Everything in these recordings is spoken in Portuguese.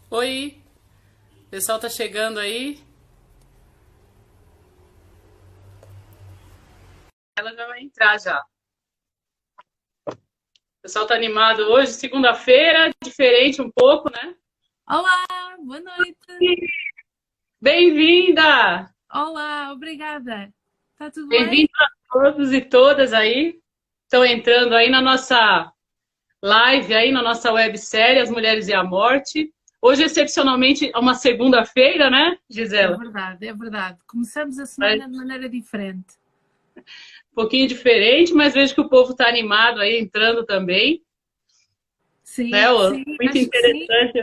Oi, o pessoal tá chegando aí. Ela já vai entrar já. O pessoal tá animado hoje, segunda-feira, diferente um pouco, né? Olá, boa noite. Bem-vinda! Olá, obrigada. Está tudo Bem-vindos bem? a todos e todas aí. Estão entrando aí na nossa live, aí na nossa websérie As Mulheres e a Morte. Hoje, excepcionalmente, é uma segunda-feira, né, É Gisela? verdade, é verdade. Começamos a Mas semana de maneira diferente. um pouquinho diferente, mas vejo que o povo está animado aí, entrando também, né? Sim, sim, Muito acho que sim. interessante.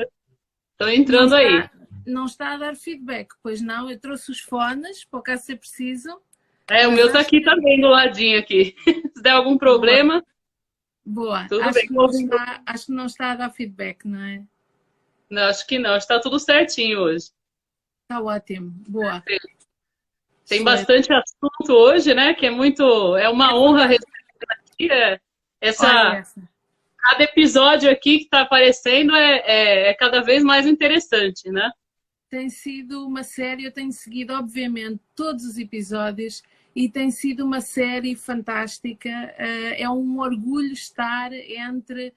Estão Não entrando aí. está, não está a dar feedback, pois não. Eu trouxe os fones, para o caso ser preciso, É, o mas meu tá acho aqui que também do ladinho aqui. Se der algum boa, problema, boa. tudo bem. Acho que não está a dar feedback, não é? Não, acho que não, está tudo certinho hoje. Está ótimo, boa, Tem excelente. bastante assunto hoje, né? Que é muito, é É uma honra verdade. receber Olha essa. essa. Cada episódio aqui que está aparecendo é cada vez mais interessante, né? Tem sido uma série, eu tenho seguido, obviamente, todos os episódios e tem sido uma série fantástica. É um orgulho estar entre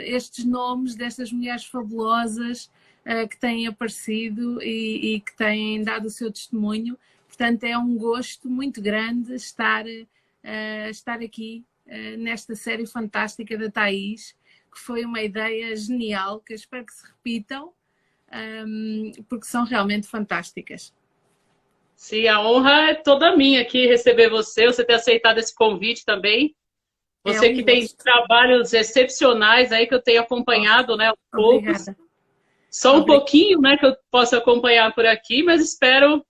estes nomes destas mulheres fabulosas que têm aparecido e que têm dado o seu testemunho. Portanto, é um gosto muito grande estar aqui nesta série fantástica da Thaís, que foi uma ideia genial, que eu espero que se repitam porque são realmente fantásticas. Sim, a honra é toda minha aqui receber você ter aceitado esse convite também. É Você um que tem gosto. trabalhos excepcionais aí que eu tenho Oh, acompanhado, né, aos poucos. obrigada. Só um Obrigada. pouquinho, né, que eu posso acompanhar por aqui, mas espero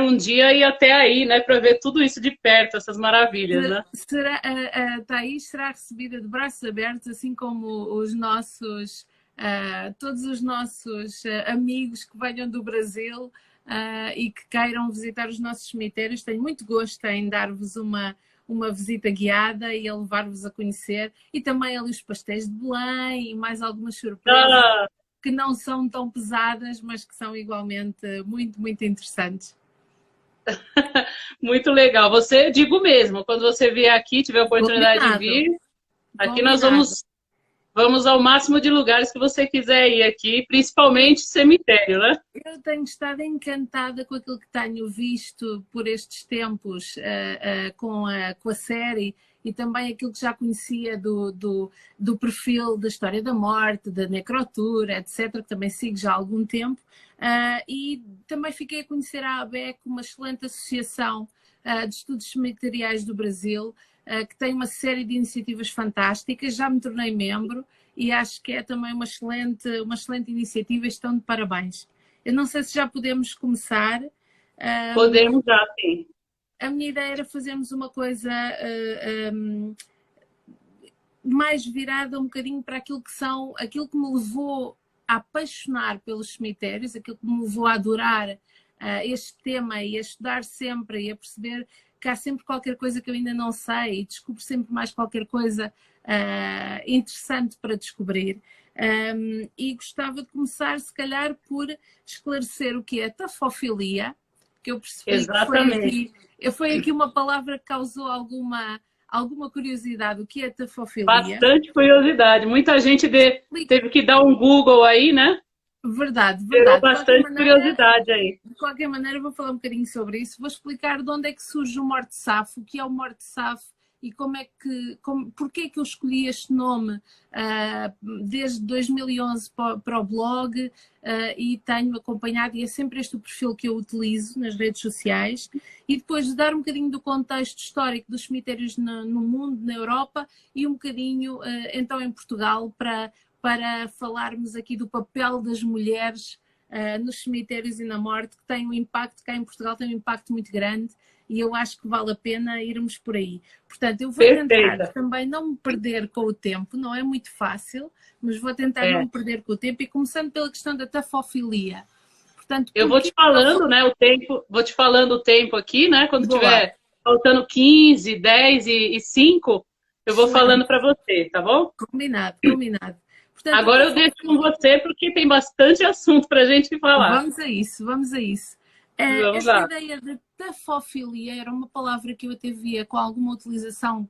um dia ir até aí, né, para ver tudo isso de perto, essas maravilhas, né? A Thaís será recebida de braços abertos, assim como todos os nossos amigos que venham do Brasil e que queiram visitar os nossos cemitérios. Tenho muito gosto em dar-vos uma visita guiada e a levar-vos a conhecer. E também ali os pastéis de Belém e mais algumas surpresas Ah, que não são tão pesadas, mas que são igualmente muito, muito interessantes. muito legal. Você, digo mesmo, quando você vier aqui, tiver a oportunidade de Combinado, vir, aqui nós combinado. vamos ao máximo de lugares que você quiser ir aqui, principalmente cemitério, né? Eu tenho estado encantada com aquilo que tenho visto por estes tempos com a série e também aquilo que já conhecia do perfil da história da morte, da necrotura, etc., que também sigo já há algum tempo. E também fiquei a conhecer a ABEC, uma excelente associação de estudos cemiteriais do Brasil, que tem uma série de iniciativas fantásticas. Já me tornei membro e acho que é também uma excelente iniciativa e estão de parabéns. Eu não sei se já podemos começar. Um, Podemos já, sim. a minha ideia era fazermos uma coisa mais virada um bocadinho para aquilo que me levou a apaixonar pelos cemitérios, aquilo que me levou a adorar este tema e a estudar sempre e a perceber que há sempre qualquer coisa que eu ainda não sei e descubro sempre mais qualquer coisa interessante para descobrir. E gostava de começar, se calhar, por esclarecer o que é tafofilia, que eu percebi que Exatamente. foi aqui uma palavra que causou alguma curiosidade. O que é tafofilia? Bastante curiosidade. Muita gente Explico. teve que dar um Google aí, né? Verdade, Gerou verdade. bastante curiosidade aí. De qualquer maneira, vou falar um bocadinho sobre isso. Vou explicar de onde é que surge o morte-safo, o que é o morte-safo e porquê é que eu escolhi este nome desde 2011 para o blog e tenho acompanhado, e é sempre este o perfil que eu utilizo nas redes sociais, e depois de dar um bocadinho do contexto histórico dos cemitérios no mundo, na Europa, e um bocadinho então em Portugal, para falarmos aqui do papel das mulheres nos cemitérios e na morte, que tem um impacto, cá em Portugal tem um impacto muito grande e eu acho que vale a pena irmos por aí. Portanto, eu vou tentar Perfeita. também não me perder com o tempo, não é muito fácil, mas vou tentar não É. me perder com o tempo e começando pela questão da tafofilia. Portanto, Eu vou te porquê falando, né, o tempo, vou te falando o tempo aqui, né? Quando Boa, tiver faltando 15, 10 e 5, eu vou falando excelente, para você, tá bom? combinado, combinado. Portanto, agora eu deixo com você porque tem bastante assunto para a gente falar. Vamos a isso, vamos a isso. Vamos Esta lá. ideia de tafofilia era uma palavra que eu até via com alguma utilização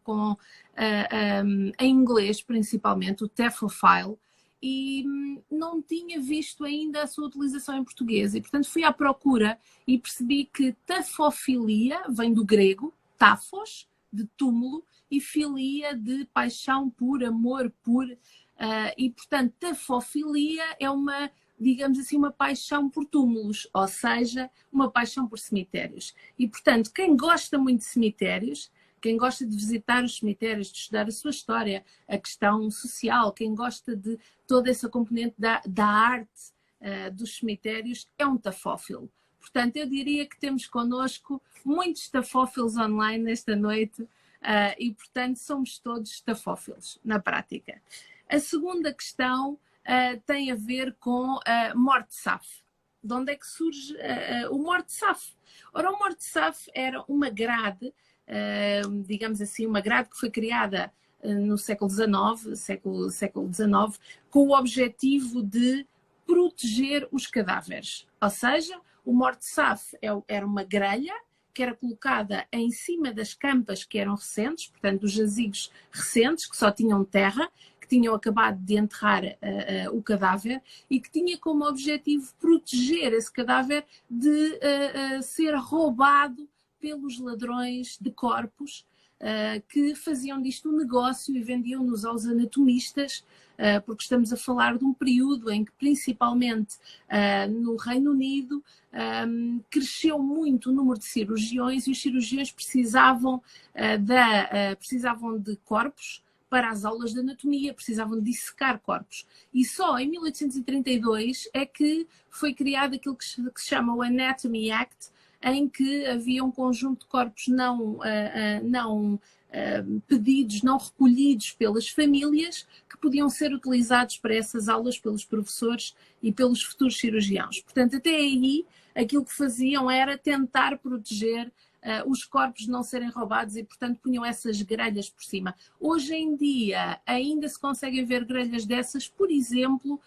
em inglês, principalmente, o tefophile, e não tinha visto ainda a sua utilização em português. E, portanto, fui à procura e percebi que tafofilia vem do grego, tafos, de túmulo, e filia, de paixão por, amor por. E, portanto, tafofilia é uma, digamos assim, uma paixão por túmulos, ou seja, uma paixão por cemitérios. E, portanto, quem gosta muito de cemitérios, quem gosta de visitar os cemitérios, de estudar a sua história, a questão social, quem gosta de toda essa componente da arte dos cemitérios, é um tafófilo. Portanto, eu diria que temos connosco muitos tafófilos online nesta noite e, portanto, somos todos tafófilos, na prática. A segunda questão tem a ver com Morte-Saf. De onde é que surge o Morte-Saf? Ora, o Morte-Saf era uma grade, digamos assim, uma grade que foi criada no século XIX, com o objetivo de proteger os cadáveres. Ou seja, o Morte-Saf era uma grelha que era colocada em cima das campas que eram recentes, portanto, dos jazigos recentes, que só tinham terra, que tinham acabado de enterrar o cadáver e que tinha como objetivo proteger esse cadáver de ser roubado pelos ladrões de corpos que faziam disto um negócio e vendiam-nos aos anatomistas, porque estamos a falar de um período em que, principalmente no Reino Unido, cresceu muito o número de cirurgiões e os cirurgiões precisavam de corpos para as aulas de anatomia, precisavam de dissecar corpos. E só em 1832 é que foi criado aquilo que se chama o Anatomy Act, em que havia um conjunto de corpos não pedidos, não recolhidos pelas famílias, que podiam ser utilizados para essas aulas pelos professores e pelos futuros cirurgiões. Portanto, até aí, aquilo que faziam era tentar proteger os corpos de não serem roubados e, portanto, punham essas grelhas por cima. Hoje em dia, ainda se conseguem ver grelhas dessas, por exemplo,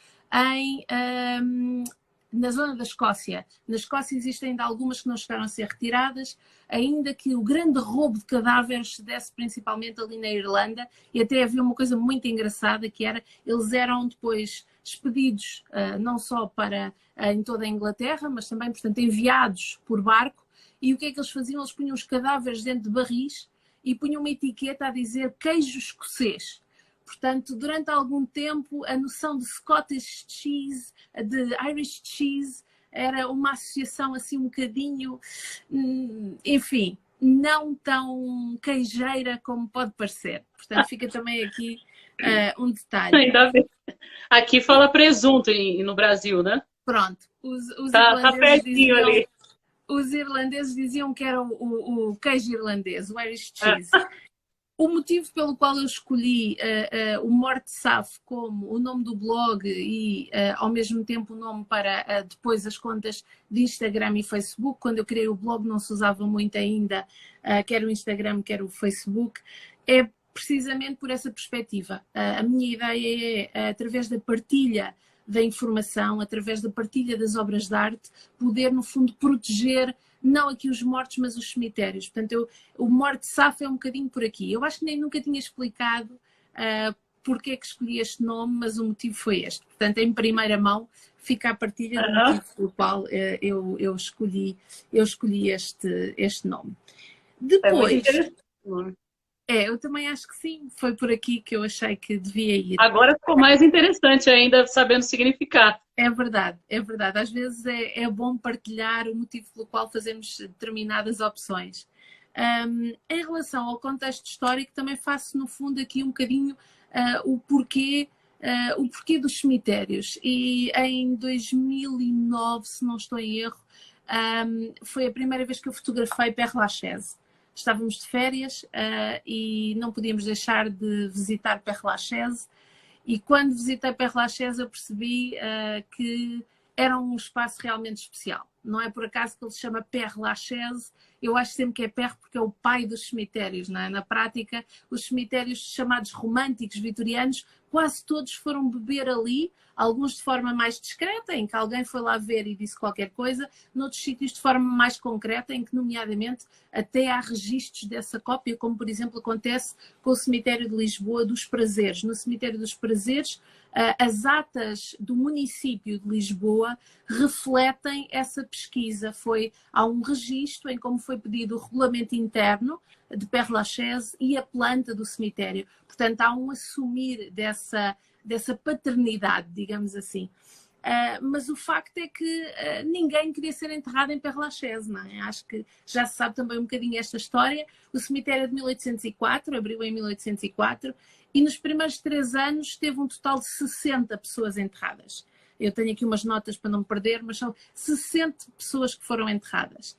na zona da Escócia. Na Escócia existem ainda algumas que não chegaram a ser retiradas, ainda que o grande roubo de cadáveres se desse principalmente ali na Irlanda, e até havia uma coisa muito engraçada, que era, eles eram depois expedidos não só para em toda a Inglaterra, mas também, portanto, enviados por barco, e o que é que eles faziam? Eles punham os cadáveres dentro de barris e punham uma etiqueta a dizer queijo escocês. Portanto, durante algum tempo, a noção de Scottish cheese, de Irish cheese, era uma associação assim um bocadinho, enfim, não tão queijeira como pode parecer. Portanto, fica também aqui um detalhe. Ainda bem. Aqui fala presunto no Brasil, né? Pronto, os Tá pertinho ali. Os irlandeses diziam que era o queijo irlandês, o Irish cheese. O motivo pelo qual eu escolhi o Morte-Saf como o nome do blog e, ao mesmo tempo, o nome para depois as contas de Instagram e Facebook. Quando eu criei o blog não se usava muito ainda, quer o Instagram, quer o Facebook. É precisamente por essa perspectiva. A minha ideia é, através da partilha da informação, através da partilha das obras de arte, poder, no fundo, proteger não aqui os mortos, mas os cemitérios. Portanto, o Morte-Saf é um bocadinho por aqui. Eu acho que nem nunca tinha explicado porque é que escolhi este nome, mas o motivo foi este. Portanto, em primeira mão, fica a partilha do motivo pelo qual eu escolhi este nome. Depois... eu também acho que sim. Foi por aqui que eu achei que devia ir. Agora ficou mais interessante ainda, sabendo o significado. É verdade, é verdade. Às vezes é bom partilhar o motivo pelo qual fazemos determinadas opções. Em relação ao contexto histórico, também faço, no fundo, aqui um bocadinho o porquê dos cemitérios. E em 2009, se não estou em erro, foi a primeira vez que eu fotografei Père Lachaise. Estávamos de férias e não podíamos deixar de visitar Père Lachaise. E quando visitei Père Lachaise eu percebi que era um espaço realmente especial. Não é por acaso que ele se chama Père Lachaise. Eu acho sempre que é Père porque é o pai dos cemitérios. Não é? Na prática, os cemitérios chamados românticos, vitorianos, quase todos foram beber ali, alguns de forma mais discreta, em que alguém foi lá ver e disse qualquer coisa, noutros sítios de forma mais concreta, em que, nomeadamente, até há registros dessa cópia, como, por exemplo, acontece com o cemitério de Lisboa dos Prazeres. No cemitério dos Prazeres, as atas do município de Lisboa refletem essa pesquisa. Há um registro em como foi pedido o regulamento interno de Père Lachaise e a planta do cemitério. Portanto, há um assumir dessa paternidade, digamos assim. Mas o facto é que ninguém queria ser enterrado em Père Lachaise, não é? Acho que já se sabe também um bocadinho esta história. O cemitério é de 1804, abriu em 1804, e nos primeiros 3 anos teve um total de 60 pessoas enterradas. Eu tenho aqui umas notas para não me perder, mas são 60 pessoas que foram enterradas.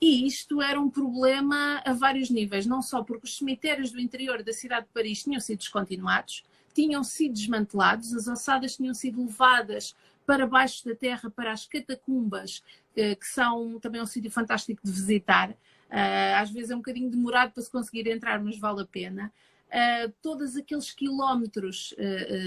E isto era um problema a vários níveis, não só porque os cemitérios do interior da cidade de Paris tinham sido descontinuados, tinham sido desmantelados, as ossadas tinham sido levadas para baixo da terra, para as catacumbas, que são também um sítio fantástico de visitar. Às vezes é um bocadinho demorado para se conseguir entrar, mas vale a pena. Todos aqueles quilómetros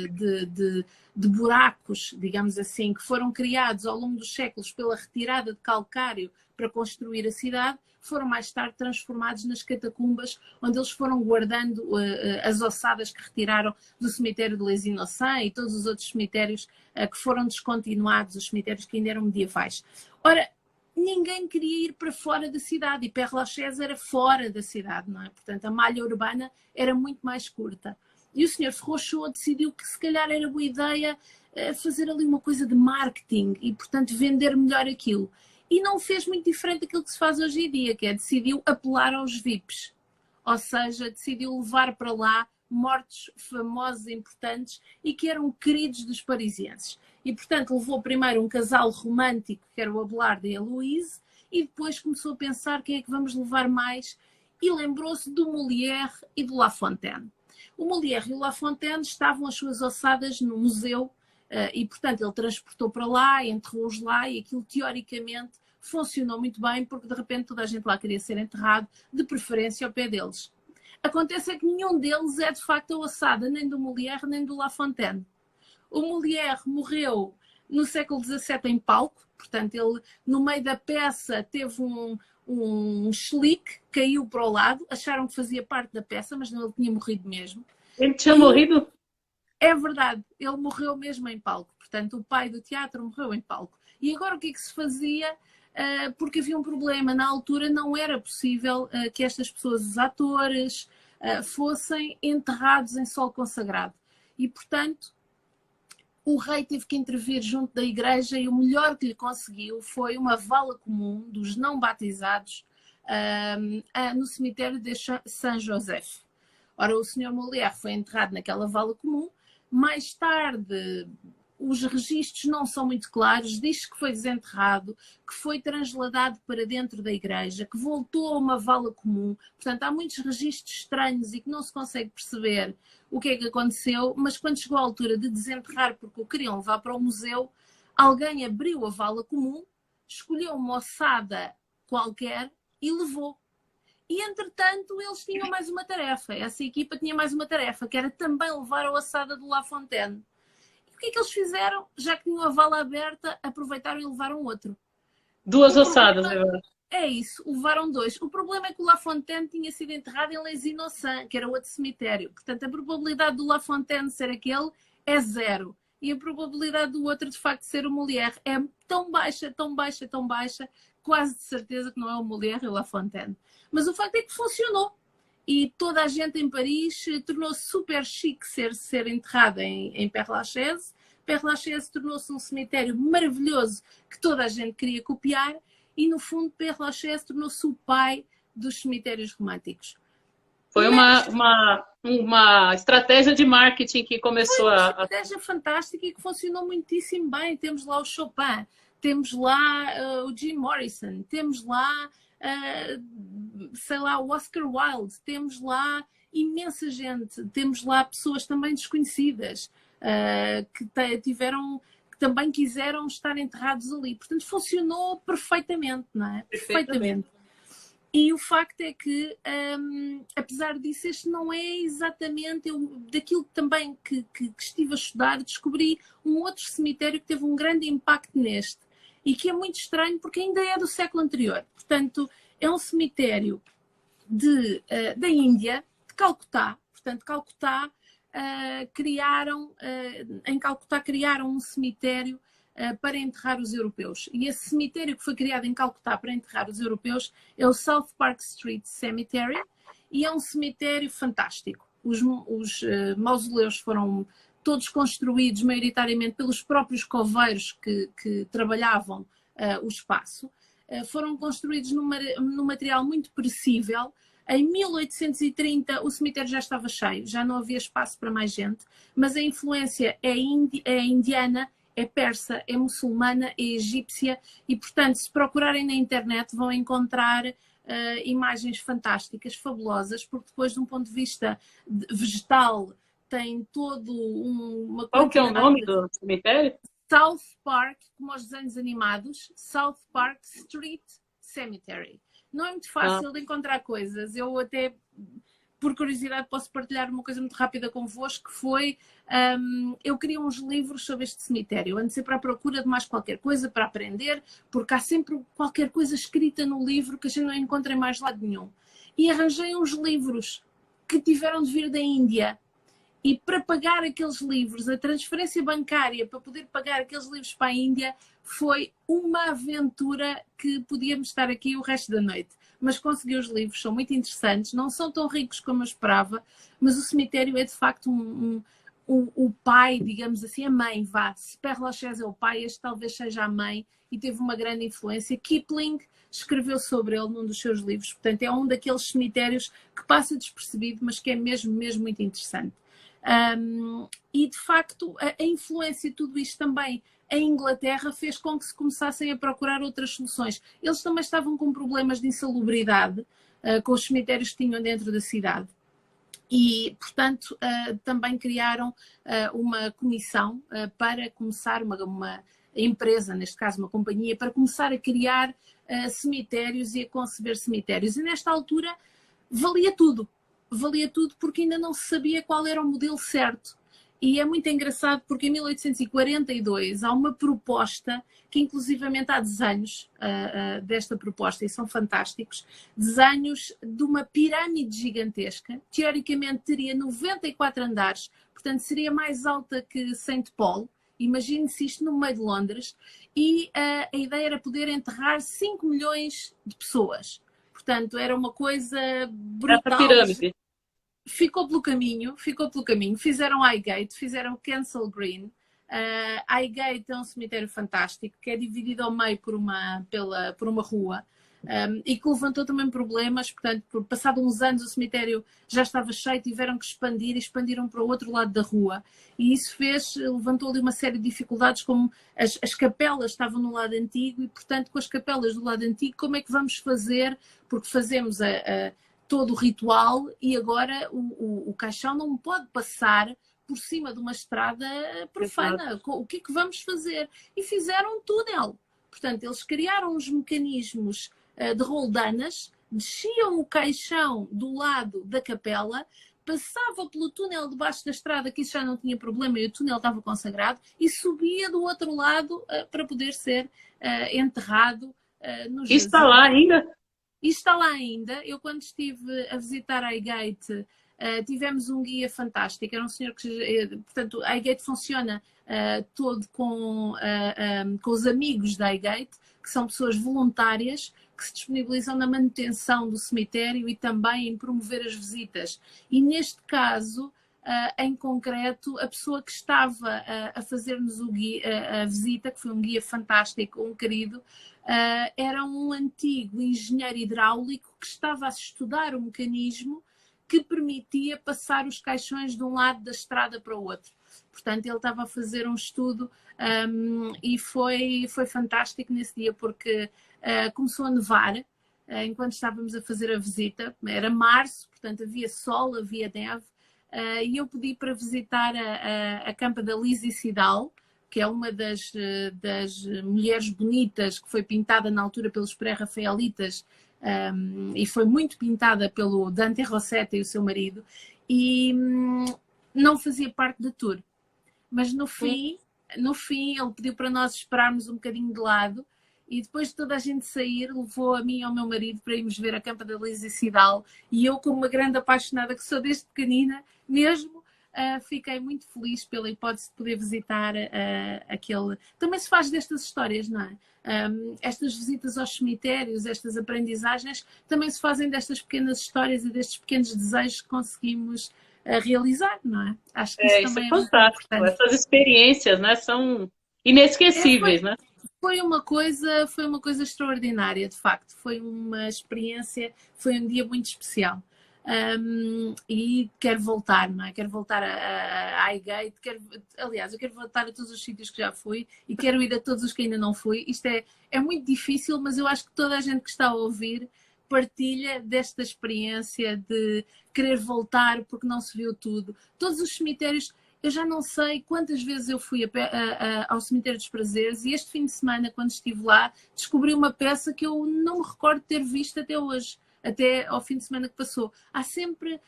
de buracos, digamos assim, que foram criados ao longo dos séculos pela retirada de calcário para construir a cidade, foram mais tarde transformados nas catacumbas, onde eles foram guardando as ossadas que retiraram do cemitério de Les Innocents e todos os outros cemitérios que foram descontinuados, os cemitérios que ainda eram medievais. Ora, ninguém queria ir para fora da cidade e Père Lachaise era fora da cidade, não é? Portanto, a malha urbana era muito mais curta. E o Sr. Ferrochot decidiu que se calhar era boa ideia fazer ali uma coisa de marketing e, portanto, vender melhor aquilo. E não fez muito diferente daquilo que se faz hoje em dia, que é decidiu apelar aos VIPs. Ou seja, decidiu levar para lá mortos famosos e importantes e que eram queridos dos parisienses. E, portanto, levou primeiro um casal romântico, que era o Abelardo e a Louise, e depois começou a pensar quem é que vamos levar mais, e lembrou-se do Molière e do La Fontaine. O Molière e o La Fontaine estavam as suas ossadas no museu, e, portanto, ele transportou para lá, enterrou-os lá, e aquilo, teoricamente, funcionou muito bem, porque, de repente, toda a gente lá queria ser enterrado, de preferência ao pé deles. Acontece é que nenhum deles é, de facto, a ossada, nem do Molière, nem do La Fontaine. O Molière morreu no século XVII em palco, portanto, ele, no meio da peça, teve um chilique, caiu para o lado, acharam que fazia parte da peça, mas não, ele tinha morrido mesmo. Ele tinha morrido? É verdade, ele morreu mesmo em palco, portanto, o pai do teatro morreu em palco. E agora o que é que se fazia? Porque havia um problema, na altura não era possível que estas pessoas, os atores, fossem enterrados em solo consagrado. E, portanto, o rei teve que intervir junto da igreja e o melhor que lhe conseguiu foi uma vala comum dos não batizados no cemitério de Saint-Joseph. Ora, o Sr. Molière foi enterrado naquela vala comum. Mais tarde, os registros não são muito claros, diz que foi desenterrado, que foi transladado para dentro da igreja, que voltou a uma vala comum. Portanto, há muitos registros estranhos e que não se consegue perceber o que é que aconteceu, mas quando chegou a altura de desenterrar, porque o queriam levar para o museu, alguém abriu a vala comum, escolheu uma ossada qualquer e levou. E, entretanto, eles tinham mais uma tarefa. Essa equipa tinha mais uma tarefa, que era também levar a ossada do La Fontaine. O que é que eles fizeram? Já que tinham a vala aberta, aproveitaram e levaram outro. Duas ossadas. É isso, levaram 2. O problema é que o La Fontaine tinha sido enterrado em Les Innocents, que era outro cemitério. Portanto, a probabilidade do La Fontaine ser aquele é 0. E a probabilidade do outro, de facto, ser o Molière é tão baixa, tão baixa, tão baixa, quase de certeza que não é o Molière e o La Fontaine. Mas o facto é que funcionou. E toda a gente em Paris tornou-se super chique ser enterrada em Père Lachaise. Père Lachaise tornou-se um cemitério maravilhoso que toda a gente queria copiar e, no fundo, Père Lachaise tornou-se o pai dos cemitérios românticos. Foi uma estratégia de marketing que começou a... Foi uma estratégia fantástica e que funcionou muitíssimo bem. Temos lá o Chopin, temos lá o Jim Morrison, temos lá... sei lá, o Oscar Wilde, temos lá imensa gente, temos lá pessoas também desconhecidas que também quiseram estar enterrados ali. Portanto, funcionou perfeitamente, não é? Perfeitamente. E o facto é que, apesar disso, este não é exatamente daquilo também que estive a estudar, descobri um outro cemitério que teve um grande impacto neste e que é muito estranho porque ainda é do século anterior. Portanto, é um cemitério da Índia, de Calcutá. Portanto, Calcutá, em Calcutá criaram um cemitério para enterrar os europeus. E esse cemitério que foi criado em Calcutá para enterrar os europeus é o South Park Street Cemetery e é um cemitério fantástico. Os mausoléus foram todos construídos maioritariamente pelos próprios coveiros que trabalhavam o espaço. Foram construídos num material muito perecível. Em 1830 o cemitério já estava cheio, já não havia espaço para mais gente, mas a influência é indiana, é persa, é muçulmana, é egípcia e, portanto, se procurarem na internet vão encontrar imagens fantásticas, fabulosas, porque depois, de um ponto de vista vegetal, tem todo uma... Qual que é o nome do cemitério? South Park, como os desenhos animados, South Park Street Cemetery. Não é muito fácil de encontrar coisas. Eu até, por curiosidade, posso partilhar uma coisa muito rápida convosco, que foi, eu queria uns livros sobre este cemitério. Ando sempre à procura de mais qualquer coisa para aprender, porque há sempre qualquer coisa escrita no livro que a gente não encontra em mais lado nenhum. E arranjei uns livros que tiveram de vir da Índia. E para pagar aqueles livros, a transferência bancária para poder pagar aqueles livros para a Índia foi uma aventura que podíamos estar aqui o resto da noite. Mas consegui os livros, são muito interessantes, não são tão ricos como eu esperava, mas o cemitério é de facto o pai, digamos assim, a mãe, vá. Se Père Lachaise é o pai, este talvez seja a mãe e teve uma grande influência. Kipling escreveu sobre ele num dos seus livros, portanto é um daqueles cemitérios que passa despercebido, mas que é mesmo muito interessante. E de facto a influência de tudo isto também em Inglaterra fez com que se começassem a procurar outras soluções. Eles também estavam com problemas de insalubridade com os cemitérios que tinham dentro da cidade e, portanto, também criaram uma comissão para começar, uma empresa, neste caso uma companhia, para começar a criar cemitérios e a conceber cemitérios. E nesta altura valia tudo porque ainda não se sabia qual era o modelo certo. E é muito engraçado porque em 1842 há uma proposta que inclusivamente há desenhos desta proposta e são fantásticos, desenhos de uma pirâmide gigantesca, teoricamente teria 94 andares, portanto seria mais alta que Saint Paul, imagine-se isto no meio de Londres, e a ideia era poder enterrar 5 milhões de pessoas. Portanto, era uma coisa brutal. Essa pirâmide. Ficou pelo caminho. Fizeram Highgate, fizeram Kensal Green. Highgate é um cemitério fantástico, que é dividido ao meio por uma rua. E que levantou também problemas, portanto, passado uns anos o cemitério já estava cheio, tiveram que expandir e expandiram para o outro lado da rua. E isso levantou ali uma série de dificuldades, como as capelas estavam no lado antigo e, portanto, com as capelas do lado antigo, como é que vamos fazer? Porque fazemos todo o ritual e agora o caixão não pode passar por cima de uma estrada profana. O que é que vamos fazer? E fizeram um túnel. Portanto, eles criaram uns mecanismos de roldanas, desciam o caixão do lado da capela, passava pelo túnel debaixo da estrada, que isso já não tinha problema e o túnel estava consagrado, e subia do outro lado para poder ser enterrado no jazigo. Isso está lá ainda? Isso está lá ainda. Eu, quando estive a visitar a Highgate, tivemos um guia fantástico. Era um senhor que... Portanto, a Highgate funciona todo com os amigos da Highgate, que são pessoas voluntárias que se disponibilizam na manutenção do cemitério e também em promover as visitas. E neste caso, em concreto, a pessoa que estava a fazer-nos a visita, que foi um guia fantástico, um querido, era um antigo engenheiro hidráulico que estava a estudar o mecanismo que permitia passar os caixões de um lado da estrada para o outro. Portanto, ele estava a fazer um estudo e foi fantástico nesse dia, porque começou a nevar enquanto estávamos a fazer a visita. Era março, portanto havia sol, havia neve, e eu pedi para visitar a campa da Lizzie Sidal, que é uma das mulheres bonitas que foi pintada na altura pelos pré-rafaelitas e foi muito pintada pelo Dante Rossetti e o seu marido, e não fazia parte da tour. Mas no fim ele pediu para nós esperarmos um bocadinho de lado, e depois de toda a gente sair, levou a mim e ao meu marido para irmos ver a campa da Lisa Cidal, e eu, como uma grande apaixonada que sou desde pequenina, mesmo, fiquei muito feliz pela hipótese de poder visitar aquele... Também se faz destas histórias, não é? Estas visitas aos cemitérios, estas aprendizagens, também se fazem destas pequenas histórias e destes pequenos desejos que conseguimos realizar, não é? Acho que isso também é é muito fantástico. importante. Essas experiências, né, são inesquecíveis, né? Foi uma coisa extraordinária, de facto. Foi uma experiência, foi um dia muito especial. E quero voltar, não é? Quero voltar a Highgate, aliás, eu quero voltar a todos os sítios que já fui e quero ir a todos os que ainda não fui. Isto é muito difícil, mas eu acho que toda a gente que está a ouvir partilha desta experiência de querer voltar porque não se viu tudo. Todos os cemitérios, eu já não sei quantas vezes eu fui ao Cemitério dos Prazeres, e este fim de semana, quando estive lá, descobri uma peça que eu não me recordo de ter visto até hoje, até ao fim de semana que passou. Há sempre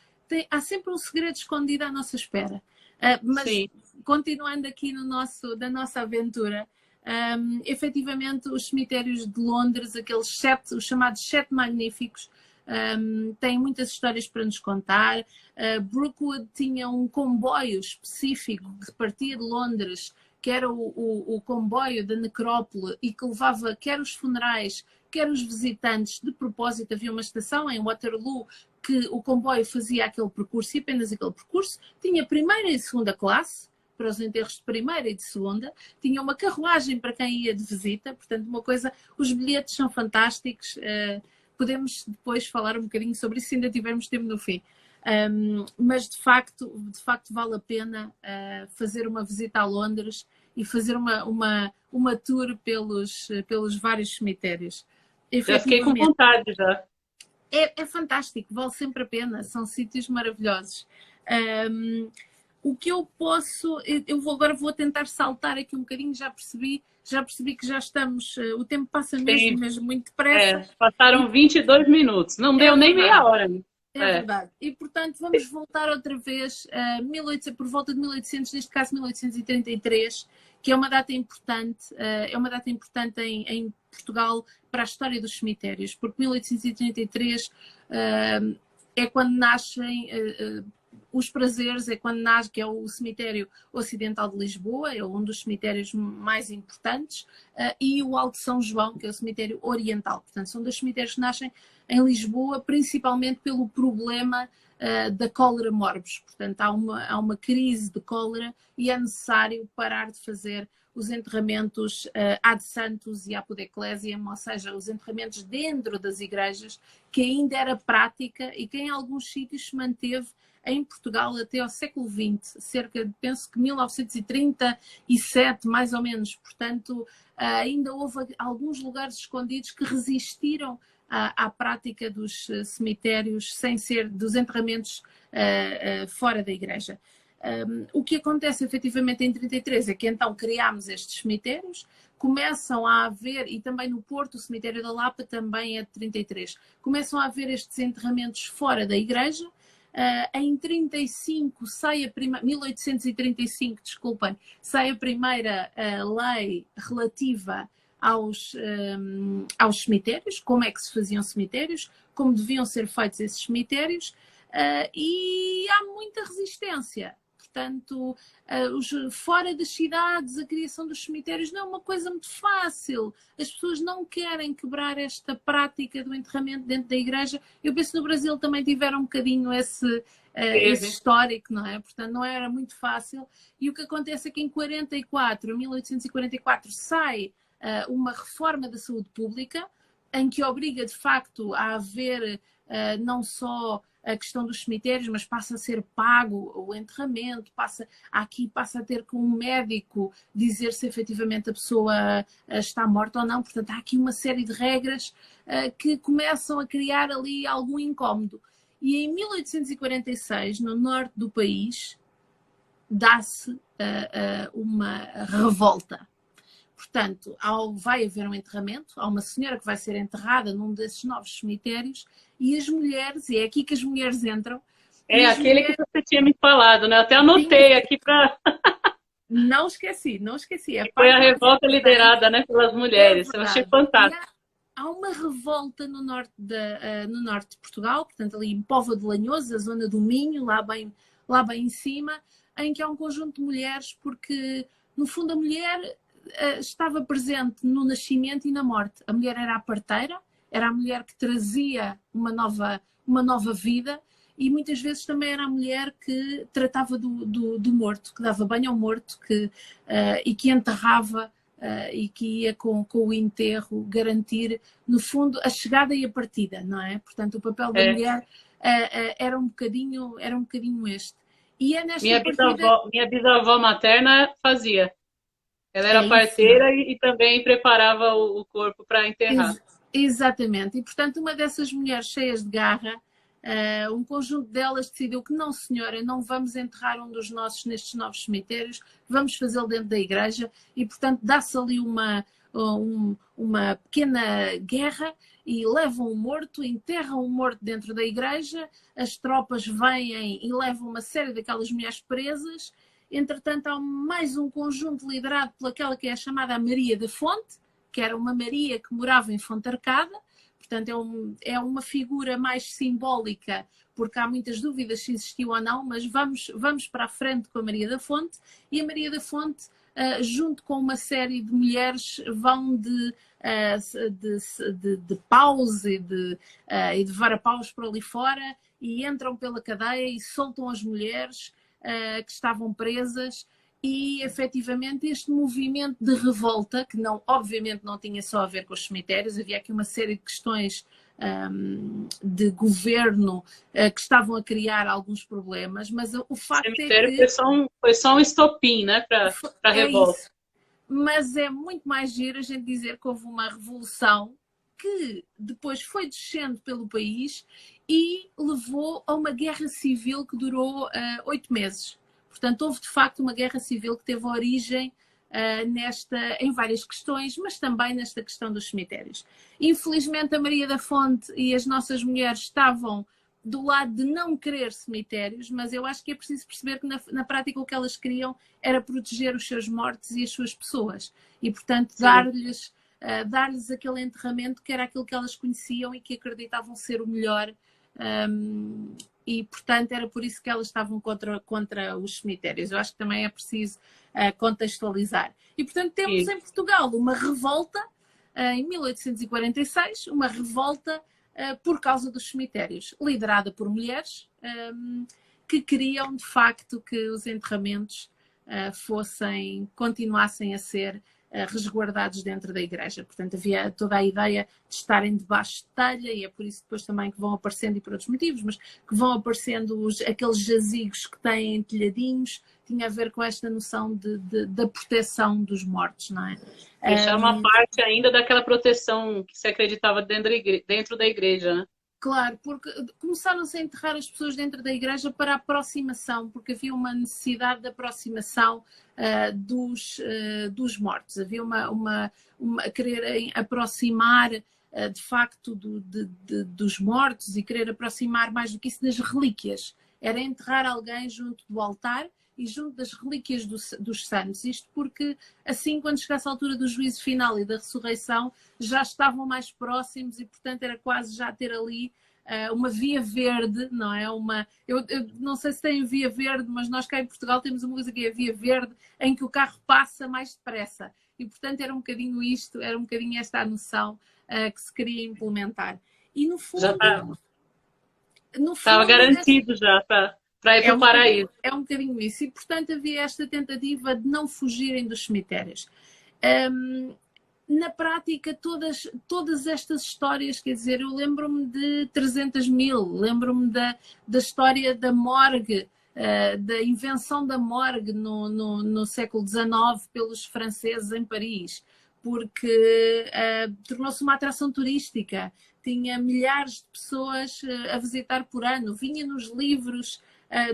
um segredo escondido à nossa espera. Mas, sim, continuando aqui da nossa aventura, efetivamente os cemitérios de Londres, os chamados Sete Magníficos, têm muitas histórias para nos contar. Brookwood tinha um comboio específico que partia de Londres, que era o comboio da necrópole, e que levava quer os funerais, quer os visitantes. De propósito, havia uma estação em Waterloo que o comboio fazia aquele percurso, e apenas aquele percurso. Tinha primeira e segunda classe para os enterros de primeira e de segunda, tinha uma carruagem para quem ia de visita, portanto, uma coisa, os bilhetes são fantásticos, podemos depois falar um bocadinho sobre isso se ainda tivermos tempo no fim. Mas de facto vale a pena fazer uma visita a Londres e fazer uma tour pelos vários cemitérios. Já fiquei com vontade já. É fantástico, vale sempre a pena, são sítios maravilhosos. O que eu posso... Agora vou tentar saltar aqui um bocadinho, já percebi que já estamos... O tempo passa mesmo muito depressa. Passaram 22 minutos, não deu nem meia hora. É verdade. E, portanto, vamos voltar outra vez por volta de 1800, neste caso 1833, que é uma data importante, em Portugal para a história dos cemitérios, porque 1833 é quando nascem... Os Prazeres, é quando nasce, que é o cemitério ocidental de Lisboa, é um dos cemitérios mais importantes, e o Alto São João, que é o cemitério oriental. Portanto, são dois cemitérios que nascem em Lisboa, principalmente pelo problema da cólera morbus. Portanto, há uma crise de cólera e é necessário parar de fazer os enterramentos ad santos e apud ecclesiam, ou seja, os enterramentos dentro das igrejas, que ainda era prática e que em alguns sítios se manteve em Portugal até ao século XX, penso que 1937, mais ou menos. Portanto, ainda houve alguns lugares escondidos que resistiram à prática dos cemitérios, sem ser dos enterramentos fora da igreja. O que acontece efetivamente em 33 é que então criámos estes cemitérios, começam a haver, e também no Porto, o cemitério da Lapa também é de 33, começam a haver estes enterramentos fora da igreja. Em 1835, desculpem, sai a primeira lei relativa aos cemitérios, como é que se faziam cemitérios, como deviam ser feitos esses cemitérios, e há muita resistência. Portanto, fora das cidades, a criação dos cemitérios não é uma coisa muito fácil. As pessoas não querem quebrar esta prática do enterramento dentro da igreja. Eu penso que no Brasil também tiveram um bocadinho esse histórico, não é? Portanto, não era muito fácil. E o que acontece é que em 1844, sai uma reforma da saúde pública, em que obriga, de facto, a haver não só a questão dos cemitérios, mas passa a ser pago o enterramento, passa a ter com um médico dizer se efetivamente a pessoa está morta ou não. Portanto, há aqui uma série de regras que começam a criar ali algum incómodo. E em 1846, no norte do país, dá-se uma revolta. Portanto, vai haver um enterramento, há uma senhora que vai ser enterrada num desses novos cemitérios e as mulheres, e é aqui que as mulheres entram. É aquele que você tinha me falado, né? Eu até anotei aqui para. Não esqueci, não esqueci. Que foi a revolta liderada, né, pelas mulheres. Eu achei fantástico. Há uma revolta no norte de Portugal, portanto ali em Póvoa de Lanhoso, a zona do Minho, lá bem em cima, em que há um conjunto de mulheres, porque no fundo a mulher estava presente no nascimento e na morte. A mulher era a parteira, era a mulher que trazia uma nova vida, e muitas vezes também era a mulher que tratava do morto, que dava banho ao morto, e que enterrava e que ia com o enterro garantir, no fundo, a chegada e a partida, não é? Portanto, o papel da mulher era um bocadinho este. E é nesta minha bisavó materna fazia. Ela era parteira e também preparava o corpo para enterrar. Exatamente. E, portanto, uma dessas mulheres cheias de garra, um conjunto delas decidiu que não, senhora, não vamos enterrar um dos nossos nestes novos cemitérios, vamos fazê-lo dentro da igreja, e, portanto, dá-se ali uma pequena guerra e levam o morto, enterram o morto dentro da igreja, as tropas vêm e levam uma série daquelas mulheres presas. Entretanto, há mais um conjunto liderado pelaquela que é chamada a Maria da Fonte, que era uma Maria que morava em Fonte Arcada. Portanto, é uma figura mais simbólica, porque há muitas dúvidas se existiu ou não, mas vamos para a frente com a Maria da Fonte. E a Maria da Fonte, junto com uma série de mulheres, vão de paus e de varapaus por ali fora, e entram pela cadeia e soltam as mulheres que estavam presas. E, efetivamente, este movimento de revolta, que obviamente não tinha só a ver com os cemitérios, havia aqui uma série de questões de governo que estavam a criar alguns problemas, mas o facto é que... Foi só um estopim, né, para a revolta. Isso. Mas é muito mais giro a gente dizer que houve uma revolução que depois foi descendo pelo país e levou a uma guerra civil que durou 8 meses. Portanto, houve de facto uma guerra civil que teve origem em várias questões, mas também nesta questão dos cemitérios. Infelizmente, a Maria da Fonte e as nossas mulheres estavam do lado de não querer cemitérios, mas eu acho que é preciso perceber que na prática o que elas queriam era proteger os seus mortos e as suas pessoas, e portanto dar-lhes aquele enterramento que era aquilo que elas conheciam e que acreditavam ser o melhor. E, portanto, era por isso que elas estavam contra os cemitérios. Eu acho que também é preciso contextualizar. E, portanto, temos em Portugal uma revolta, em 1846, uma revolta por causa dos cemitérios, liderada por mulheres que queriam, de facto, que os enterramentos continuassem a ser resguardados dentro da igreja. Portanto, havia toda a ideia de estarem debaixo de telha, e é por isso depois também que vão aparecendo, e por outros motivos, mas que vão aparecendo aqueles jazigos que têm telhadinhos. Tinha a ver com esta noção da proteção dos mortos, não é? Isso é uma parte ainda daquela proteção que se acreditava dentro da igreja, né? Claro, porque começaram-se a enterrar as pessoas dentro da igreja para a aproximação, porque havia uma necessidade de aproximação dos mortos. Havia uma querer aproximar de facto dos mortos, e querer aproximar mais do que isso das relíquias. Era enterrar alguém junto do altar e junto das relíquias dos santos. Isto porque, assim, quando chegasse a altura do juízo final e da ressurreição, já estavam mais próximos, e, portanto, era quase já ter ali uma via verde, não é? Eu não sei se tem via verde, mas nós cá em Portugal temos uma coisa que é a via verde, em que o carro passa mais depressa. E, portanto, era um bocadinho isto, era um bocadinho esta a noção que se queria implementar. E, no fundo... Estava garantido já para ir para o paraíso. É um bocadinho isso. E, portanto, havia esta tentativa de não fugirem dos cemitérios. Na prática, todas estas histórias, quer dizer, eu lembro-me de 300.000, lembro-me da história da morgue, da invenção da morgue no século XIX pelos franceses em Paris, porque tornou-se uma atração turística. Tinha milhares de pessoas a visitar por ano. Vinha nos livros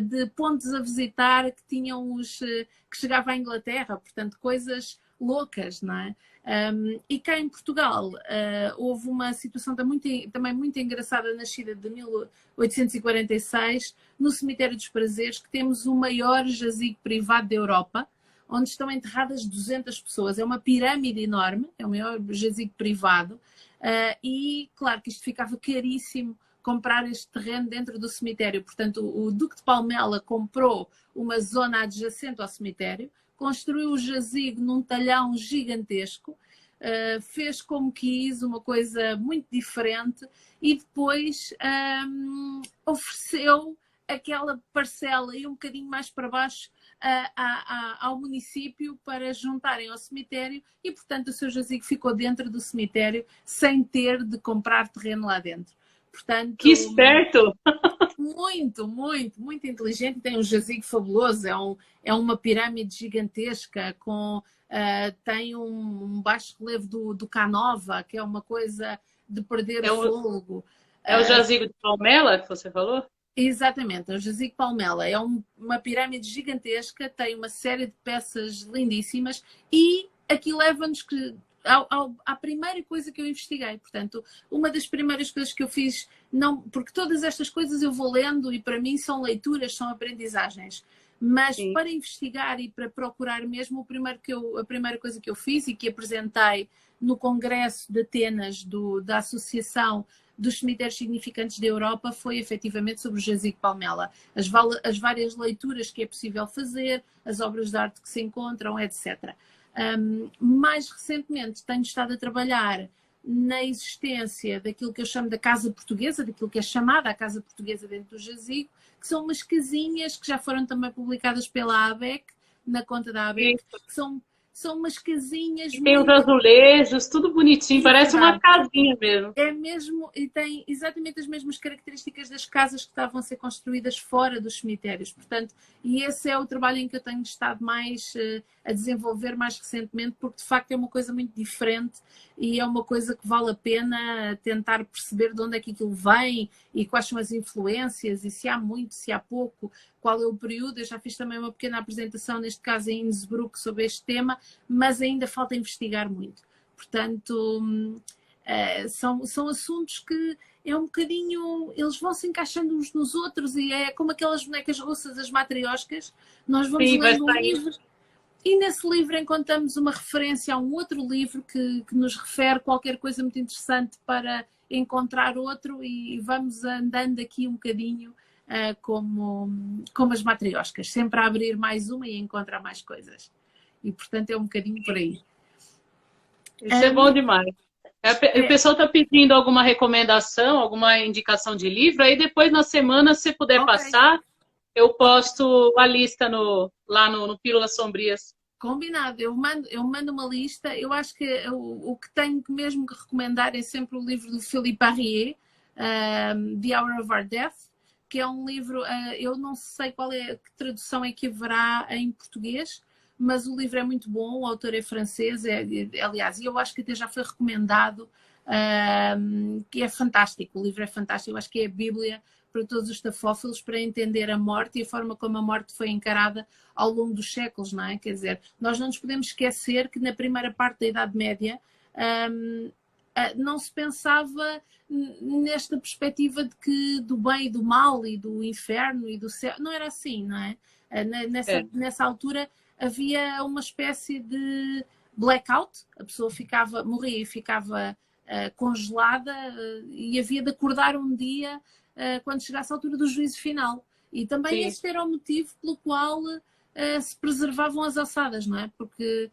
de pontos a visitar que tinham que chegava à Inglaterra. Portanto, coisas loucas, não é? E cá em Portugal houve uma situação também muito engraçada, nascida de 1846, no Cemitério dos Prazeres, que temos o maior jazigo privado da Europa, onde estão enterradas 200 pessoas. É uma pirâmide enorme, é o maior jazigo privado, e claro que isto ficava caríssimo comprar este terreno dentro do cemitério. Portanto, o Duque de Palmela comprou uma zona adjacente ao cemitério, construiu o jazigo num talhão gigantesco, fez como quis, uma coisa muito diferente, e depois ofereceu aquela parcela e um bocadinho mais para baixo ao município para juntarem ao cemitério, e portanto o seu jazigo ficou dentro do cemitério sem ter de comprar terreno lá dentro. Portanto, que esperto! Muito, muito, muito inteligente. Tem um jazigo fabuloso, é uma pirâmide gigantesca, tem um baixo relevo do Canova, que é uma coisa de perder o fôlego. É o jazigo de Palmela que você falou? Exatamente, é o jazigo Palmela. É uma pirâmide gigantesca, tem uma série de peças lindíssimas, e aqui leva-nos à primeira coisa que eu investiguei. Portanto, uma das primeiras coisas que eu fiz, porque todas estas coisas eu vou lendo e para mim são leituras, são aprendizagens. Mas sim, para investigar e para procurar mesmo, a primeira coisa que eu fiz e que apresentei no Congresso de Atenas da Associação dos Cemitérios Significantes da Europa foi efetivamente sobre o jazigo Palmela. As várias leituras que é possível fazer, as obras de arte que se encontram, etc. Mais recentemente tenho estado a trabalhar na existência daquilo que eu chamo da Casa Portuguesa, daquilo que é chamada a Casa Portuguesa dentro do jazigo, que são umas casinhas que já foram também publicadas pela ABEC, na conta da ABEC, que são umas casinhas. Tem os azulejos, tudo bonitinho, parece uma casinha mesmo. É mesmo, e tem exatamente as mesmas características das casas que estavam a ser construídas fora dos cemitérios. Portanto, e esse é o trabalho em que eu tenho estado mais a desenvolver mais recentemente, porque de facto é uma coisa muito diferente e é uma coisa que vale a pena tentar perceber de onde é que aquilo vem e quais são as influências e se há muito, se há pouco, qual é o período. Eu já fiz também uma pequena apresentação, neste caso em Innsbruck, sobre este tema, mas ainda falta investigar muito. Portanto, são assuntos que é um bocadinho, eles vão se encaixando uns nos outros e é como aquelas bonecas russas, as matrioscas. Nós vamos lendo um livro e nesse livro encontramos uma referência a um outro livro que nos refere qualquer coisa muito interessante para encontrar outro, e vamos andando aqui um bocadinho como as matrioscas, sempre a abrir mais uma e encontrar mais coisas. E portanto é um bocadinho por aí. Isso é bom demais. O pessoal está pedindo alguma recomendação, alguma indicação de livro, aí depois na semana, se puder passar, eu posto a lista lá no Pílulas Sombrias. Combinado, eu mando uma lista. Eu acho que o que tenho mesmo que recomendar é sempre o livro do Philippe Arrier, The Hour of Our Death, que é um livro, eu não sei que tradução é que haverá em português, mas o livro é muito bom, o autor é francês, aliás, e eu acho que até já foi recomendado, que é fantástico, o livro é fantástico. Eu acho que é a Bíblia para todos os tafófilos, para entender a morte e a forma como a morte foi encarada ao longo dos séculos, não é? Quer dizer, nós não nos podemos esquecer que na primeira parte da Idade Média não se pensava nesta perspectiva de que do bem e do mal e do inferno e do céu, não era assim, não é? Nessa altura havia uma espécie de blackout, a pessoa morria e ficava congelada, e havia de acordar um dia quando chegasse a altura do juízo final. E também esse era o motivo pelo qual se preservavam as ossadas, não é? Porque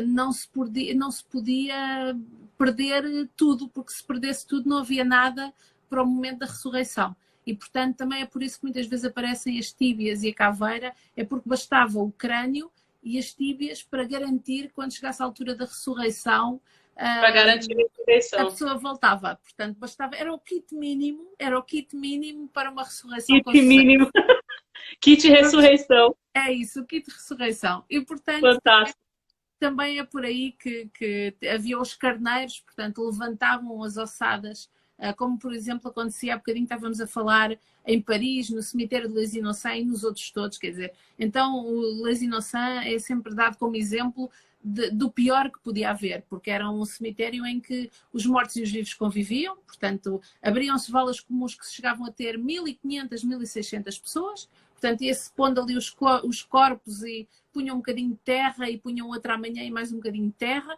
não se podia perder tudo, porque se perdesse tudo não havia nada para o momento da ressurreição. E, portanto, também é por isso que muitas vezes aparecem as tíbias e a caveira, é porque bastava o crânio e as tíbias para garantir, quando chegasse à altura da ressurreição, para garantir a ressurreição, a pessoa voltava. Portanto, bastava, era o kit mínimo para uma ressurreição. Kit mínimo. Kit ressurreição. É isso, o kit ressurreição. E, portanto, fantástico. Também é por aí que havia os carneiros, portanto, levantavam as ossadas, como, por exemplo, acontecia há bocadinho, estávamos a falar em Paris, no cemitério de Les Innocents e nos outros todos, quer dizer. Então, o Les Innocents é sempre dado como exemplo do pior que podia haver, porque era um cemitério em que os mortos e os vivos conviviam, portanto, abriam-se valas comuns que se chegavam a ter 1.500, 1.600 pessoas, portanto, ia-se pondo ali os corpos e punham um bocadinho de terra e punham outra amanhã e mais um bocadinho de terra.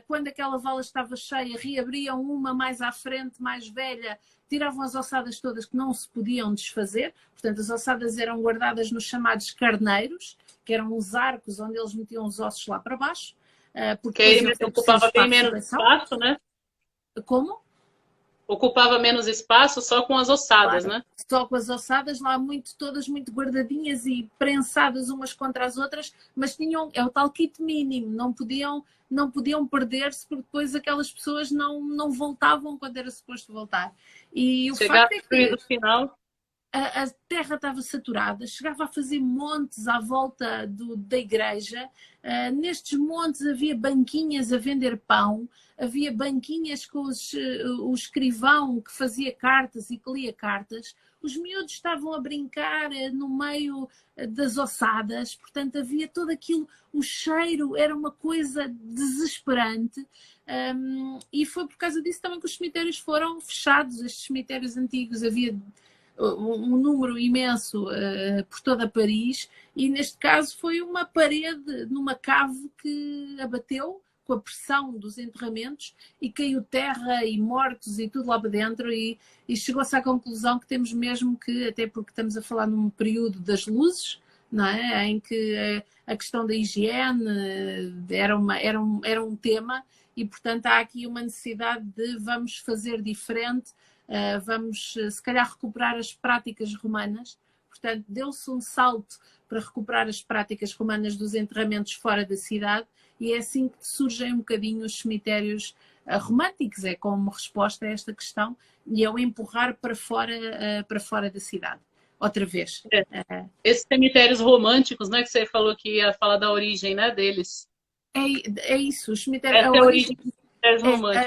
Quando aquela vala estava cheia, reabriam uma mais à frente, mais velha, tiravam as ossadas todas que não se podiam desfazer, portanto, as ossadas eram guardadas nos chamados carneiros, que eram os arcos onde eles metiam os ossos lá para baixo. Porque aí ocupava bem menos espaço, né? Como? Ocupava menos espaço só com as ossadas, claro, né? Só com as ossadas, lá todas muito guardadinhas e prensadas umas contra as outras, mas é o tal kit mínimo, não podiam perder-se, porque depois aquelas pessoas não voltavam quando era suposto voltar. E o facto é que no final a terra estava saturada, chegava a fazer montes à volta da igreja. Nestes montes havia banquinhas a vender pão, havia banquinhas com o escrivão que fazia cartas e que lia cartas. Os miúdos estavam a brincar no meio das ossadas, portanto havia todo aquilo, o cheiro era uma coisa desesperante. E foi por causa disso também que os cemitérios foram fechados, estes cemitérios antigos. Havia um número imenso por toda Paris, e neste caso foi uma parede numa cave que abateu com a pressão dos enterramentos e caiu terra e mortos e tudo lá para dentro, e chegou-se à conclusão que temos mesmo que, até porque estamos a falar num período das luzes, não é? Em que a questão da higiene era um tema, e portanto há aqui uma necessidade de vamos fazer diferente. Vamos, se calhar, recuperar as práticas romanas. Portanto, deu-se um salto para recuperar as práticas romanas dos enterramentos fora da cidade, e é assim que surgem um bocadinho os cemitérios românticos, é como resposta a esta questão, e é o empurrar para fora da cidade. Outra vez. Esses cemitérios românticos, né, que você falou que ia falar da origem, né, deles. É isso, os cemitérios... Essa é a origem.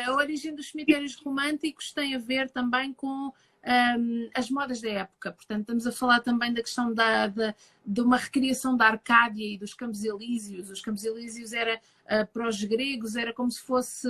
A origem dos cemitérios românticos tem a ver também com as modas da época. Portanto, estamos a falar também da questão de uma recriação da Arcádia e dos Campos Elíseos. Os Campos Elíseos era, para os gregos, era como se fosse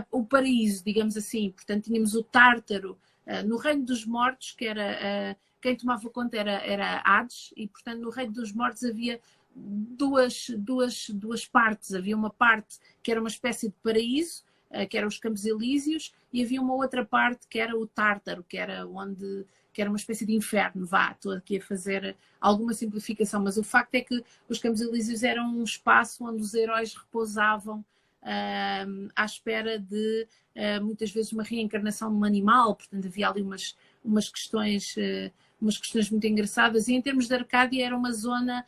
o paraíso, digamos assim. Portanto, tínhamos o Tártaro no Reino dos Mortos, que era quem tomava conta era Hades, e, portanto, no Reino dos Mortos havia duas partes. Havia uma parte que era uma espécie de paraíso, que eram os Campos Elíseos, e havia uma outra parte que era o Tártaro, que era uma espécie de inferno. Estou aqui a fazer alguma simplificação, mas o facto é que os Campos Elíseos eram um espaço onde os heróis repousavam à espera de muitas vezes uma reencarnação de um animal. Portanto havia ali umas questões muito engraçadas, e em termos de Arcádia era uma zona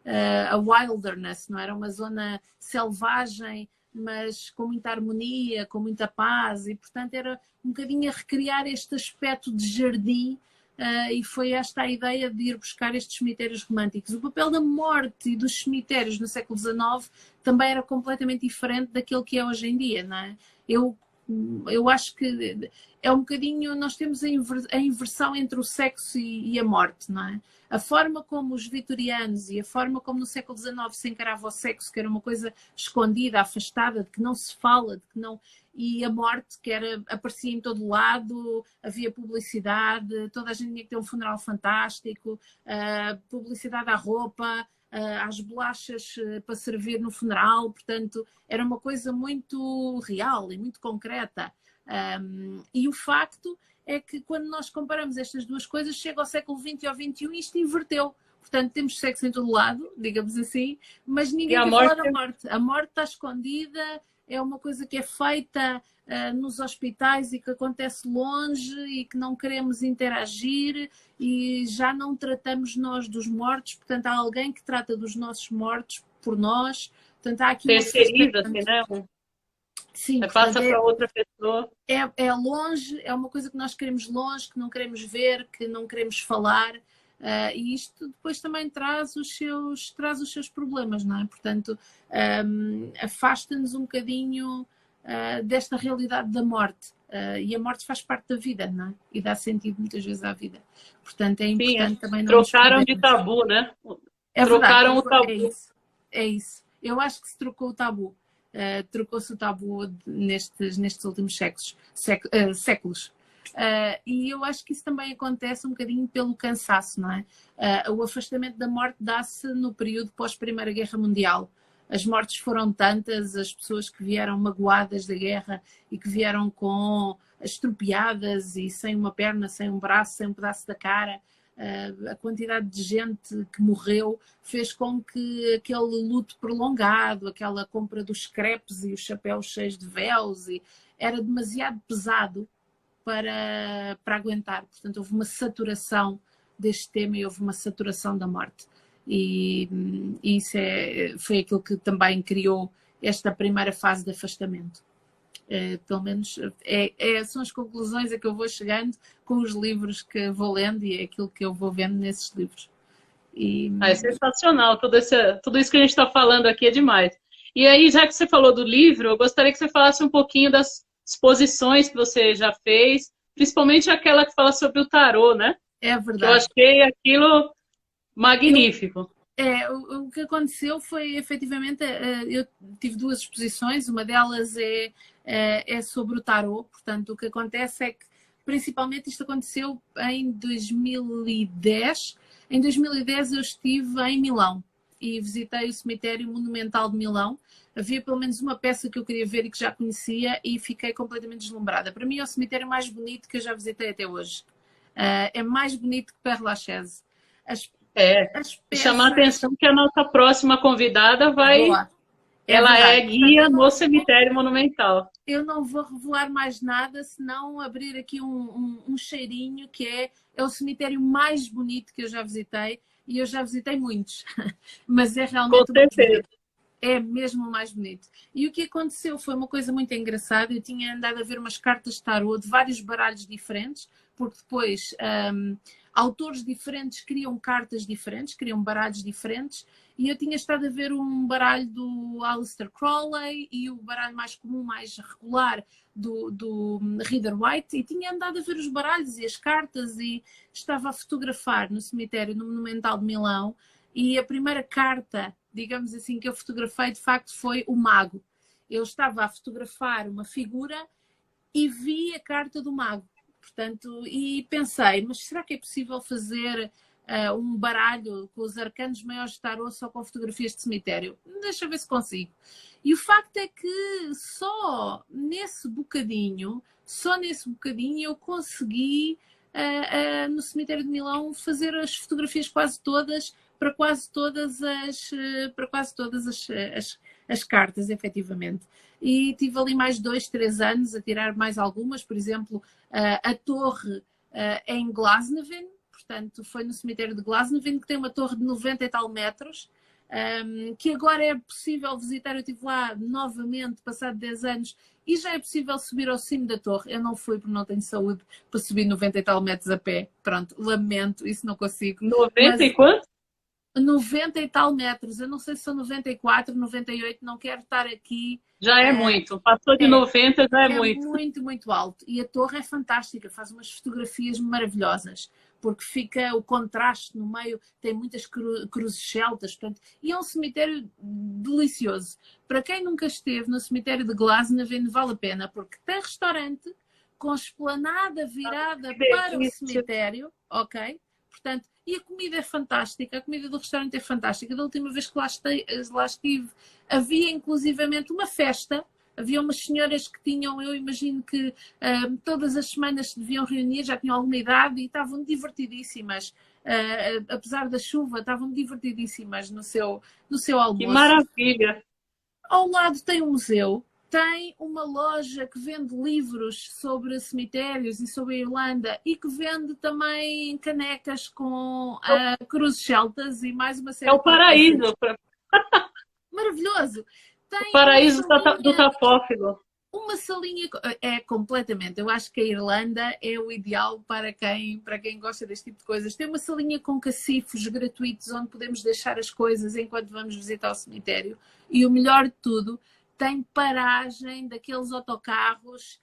a wilderness, não era uma zona selvagem, mas com muita harmonia, com muita paz, e portanto era um bocadinho a recriar este aspecto de jardim, e foi esta a ideia de ir buscar estes cemitérios românticos. O papel da morte e dos cemitérios no século XIX também era completamente diferente daquele que é hoje em dia, não é? Eu acho que é um bocadinho, nós temos a inversão entre o sexo e a morte, não é? A forma como os vitorianos e a forma como no século XIX se encarava o sexo, que era uma coisa escondida, afastada, de que não se fala, de que não... E a morte, que aparecia em todo lado, havia publicidade, toda a gente tinha que ter um funeral fantástico, publicidade à roupa, às bolachas para servir no funeral. Portanto, era uma coisa muito real e muito concreta. E o facto é que quando nós comparamos estas duas coisas, chega ao século XX e ao XXI e isto inverteu. Portanto, temos sexo em todo lado, digamos assim, mas ninguém quer falar da morte. A morte está escondida, é uma coisa que é feita nos hospitais e que acontece longe e que não queremos interagir, e já não tratamos nós dos mortos. Portanto, há alguém que trata dos nossos mortos por nós. Portanto, há aqui terceiriza-se, né? Sim, passa para outra pessoa. É longe, é uma coisa que nós queremos longe, que não queremos ver, que não queremos falar, e isto depois também traz os seus problemas, não é? Portanto, afasta-nos um bocadinho desta realidade da morte, e a morte faz parte da vida, não é? E dá sentido muitas vezes à vida. Portanto, é importante também não trocaram de tabu, né? É verdade, Trocaram o tabu. é isso. É isso. Eu acho que se trocou o tabu. Trocou-se o tabu nestes últimos séculos. E eu acho que isso também acontece um bocadinho pelo cansaço, não é? O afastamento da morte dá-se no período pós-Primeira Guerra Mundial. As mortes foram tantas, as pessoas que vieram magoadas da guerra e que vieram com estropiadas e sem uma perna, sem um braço, sem um pedaço da cara. A quantidade de gente que morreu fez com que aquele luto prolongado, aquela compra dos crepes e os chapéus cheios de véus, era demasiado pesado para aguentar. Portanto, houve uma saturação deste tema e houve uma saturação da morte. E isso foi aquilo que também criou esta primeira fase de afastamento. Pelo menos são as conclusões a que eu vou chegando com os livros que vou lendo e é aquilo que eu vou vendo nesses livros. É sensacional, tudo isso que a gente está falando aqui é demais. E aí, já que você falou do livro, eu gostaria que você falasse um pouquinho das exposições que você já fez, principalmente aquela que fala sobre o tarô, né? É verdade. Que eu achei aquilo magnífico. O que aconteceu foi, efetivamente, eu tive 2 exposições, uma delas é sobre o tarô, portanto, o que acontece é que, principalmente, isto aconteceu em 2010. Em 2010 eu estive em Milão e visitei o cemitério monumental de Milão. Havia pelo menos uma peça que eu queria ver e que já conhecia e fiquei completamente deslumbrada. Para mim é o cemitério mais bonito que eu já visitei até hoje. É mais bonito que Père Lachaise. Chamar a atenção que a nossa próxima convidada ela verdade. é guia no cemitério monumental. Eu não vou revelar mais nada, senão abrir aqui um cheirinho, que é o cemitério mais bonito que eu já visitei, e eu já visitei muitos, mas é realmente o mais bonito. É mesmo o mais bonito. E o que aconteceu foi uma coisa muito engraçada. Eu tinha andado a ver umas cartas de tarô de vários baralhos diferentes, porque depois autores diferentes criam cartas diferentes, criam baralhos diferentes, e eu tinha estado a ver um baralho do Aleister Crowley e o baralho mais comum, mais regular, do Rider-Waite, e tinha andado a ver os baralhos e as cartas e estava a fotografar no cemitério, no Monumental de Milão, e a primeira carta, digamos assim, que eu fotografei, de facto, foi o mago. Eu estava a fotografar uma figura e vi a carta do mago. Portanto, e pensei, mas será que é possível fazer um baralho com os arcanos maiores de tarô só com fotografias de cemitério? Deixa eu ver se consigo. E o facto é que só nesse bocadinho eu consegui, no cemitério de Milão, fazer as fotografias quase todas, para quase todas as cartas, efetivamente. E tive ali mais 2, 3 anos a tirar mais algumas, por exemplo, a torre em Glasnevin, portanto foi no cemitério de Glasnevin, que tem uma torre de 90 e tal metros, que agora é possível visitar. Eu estive lá novamente, passado 10 anos, e já é possível subir ao cimo da torre. Eu não fui porque não tenho saúde para subir 90 e tal metros a pé. Pronto, lamento, isso não consigo. 90 e quanto? 90 e tal metros. Eu não sei se são 94, 98, não quero estar aqui. Já é muito. Passou de 90, já é muito. É muito, muito alto. E a torre é fantástica, faz umas fotografias maravilhosas, porque fica o contraste no meio, tem muitas cruzes celtas, portanto, e é um cemitério delicioso. Para quem nunca esteve no cemitério de Glasnevin, vale a pena, porque tem restaurante com esplanada virada para o cemitério, ok? Portanto, e a comida é fantástica, a comida do restaurante é fantástica. Da última vez que lá estive, havia inclusivamente uma festa, havia umas senhoras que tinham, eu imagino que todas as semanas se deviam reunir, já tinham alguma idade e estavam divertidíssimas. Apesar da chuva, estavam divertidíssimas no seu almoço. Que maravilha! Ao lado tem um museu, tem uma loja que vende livros sobre cemitérios e sobre a Irlanda e que vende também canecas com cruzes celtas e mais uma série de coisas. É o paraíso! Maravilhoso! Tem o paraíso do Tafófilo. Uma salinha, completamente. Eu acho que a Irlanda é o ideal para quem gosta deste tipo de coisas. Tem uma salinha com cacifos gratuitos onde podemos deixar as coisas enquanto vamos visitar o cemitério. E o melhor de tudo, tem paragem daqueles autocarros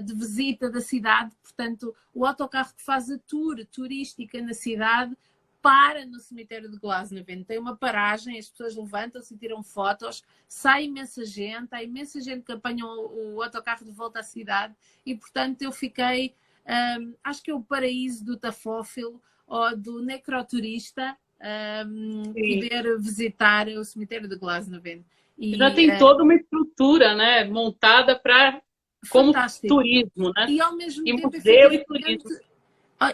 de visita da cidade. Portanto, o autocarro que faz a tour turística na cidade para no cemitério de Glasnevin. Tem uma paragem, as pessoas levantam-se e tiram fotos, sai imensa gente, há imensa gente que apanha o autocarro de volta à cidade e, portanto, eu fiquei, acho que é o paraíso do tafófilo ou do necroturista, poder visitar o cemitério de Glasnevin. E já tem toda uma estrutura, né, montada para como turismo, né? E ao mesmo tempo, museu e turismo.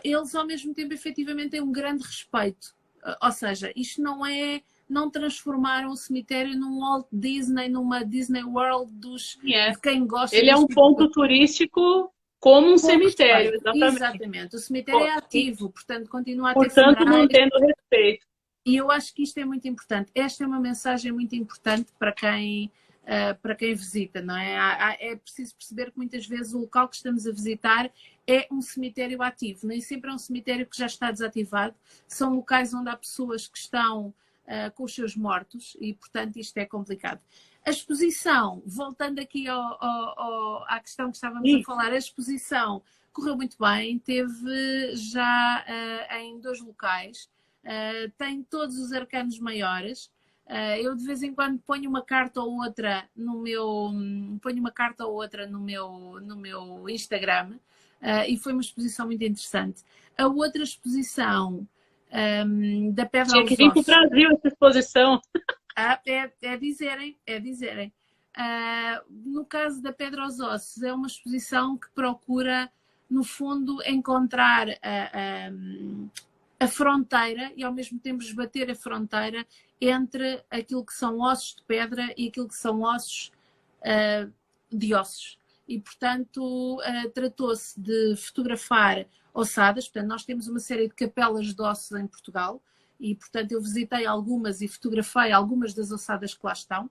Eles ao mesmo tempo efetivamente têm um grande respeito. Ou seja, isto não transformaram o cemitério num Walt Disney, numa Disney World de quem gosta. Ele é um ponto turístico como um cemitério, exatamente. Exatamente. O cemitério é ativo, portanto continua a ter portanto, mantendo respeito. E eu acho que isto é muito importante. Esta é uma mensagem muito importante para quem visita, não é? É preciso perceber que muitas vezes o local que estamos a visitar é um cemitério ativo, nem sempre é um cemitério que já está desativado, são locais onde há pessoas que estão com os seus mortos e, portanto, isto é complicado. A exposição, voltando aqui à questão que estávamos a falar, a exposição correu muito bem, teve já em 2 locais, tem todos os arcanos maiores. Eu de vez em quando ponho uma carta ou outra no meu Instagram, e foi uma exposição muito interessante. A outra exposição da Pedra aos Ossos. Tinha que vir para o Brasil essa exposição. É dizerem. No caso da Pedra aos Ossos, é uma exposição que procura, no fundo, encontrar a fronteira e ao mesmo tempo esbater a fronteira entre aquilo que são ossos de pedra e aquilo que são ossos de ossos. E, portanto, tratou-se de fotografar ossadas. Portanto, nós temos uma série de capelas de ossos em Portugal e, portanto, eu visitei algumas e fotografei algumas das ossadas que lá estão.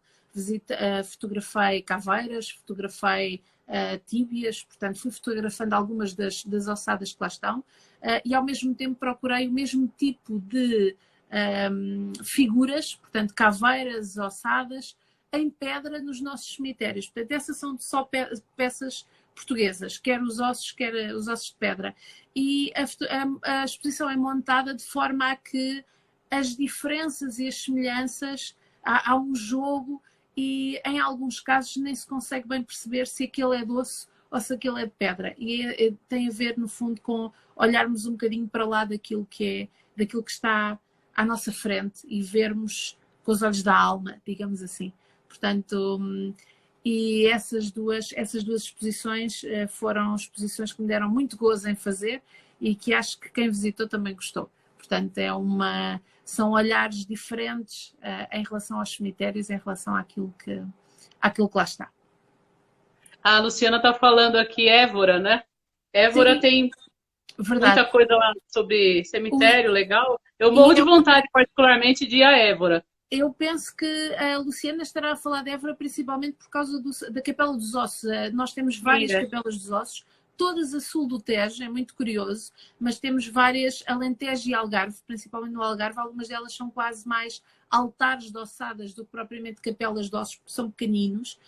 Fotografei caveiras, fotografei tíbias, portanto, fui fotografando algumas das ossadas que lá estão. E ao mesmo tempo procurei o mesmo tipo de figuras, portanto caveiras, ossadas, em pedra nos nossos cemitérios. Portanto, essas são só peças portuguesas, quer os ossos de pedra. E a exposição é montada de forma a que as diferenças e as semelhanças, há um jogo e em alguns casos nem se consegue bem perceber se aquele é de osso ou se aquele é de pedra. E tem a ver, no fundo, com olharmos um bocadinho para lá daquilo que está à nossa frente e vermos com os olhos da alma, digamos assim. Portanto, e essas duas exposições foram exposições que me deram muito gozo em fazer e que acho que quem visitou também gostou. Portanto, são olhares diferentes em relação aos cemitérios, em relação àquilo que lá está. A Luciana está falando aqui Évora, né? Évora tem muita coisa lá sobre cemitério, legal. Eu morro de vontade, particularmente, de ir a Évora. Eu penso que a Luciana estará a falar de Évora principalmente por causa da Capela dos Ossos. Nós temos várias capelas dos ossos, todas a sul do Tejo, é muito curioso, mas temos várias, Alentejo e Algarve, principalmente no Algarve, algumas delas são quase mais altares de ossadas do que propriamente capelas de ossos, porque são pequeninos.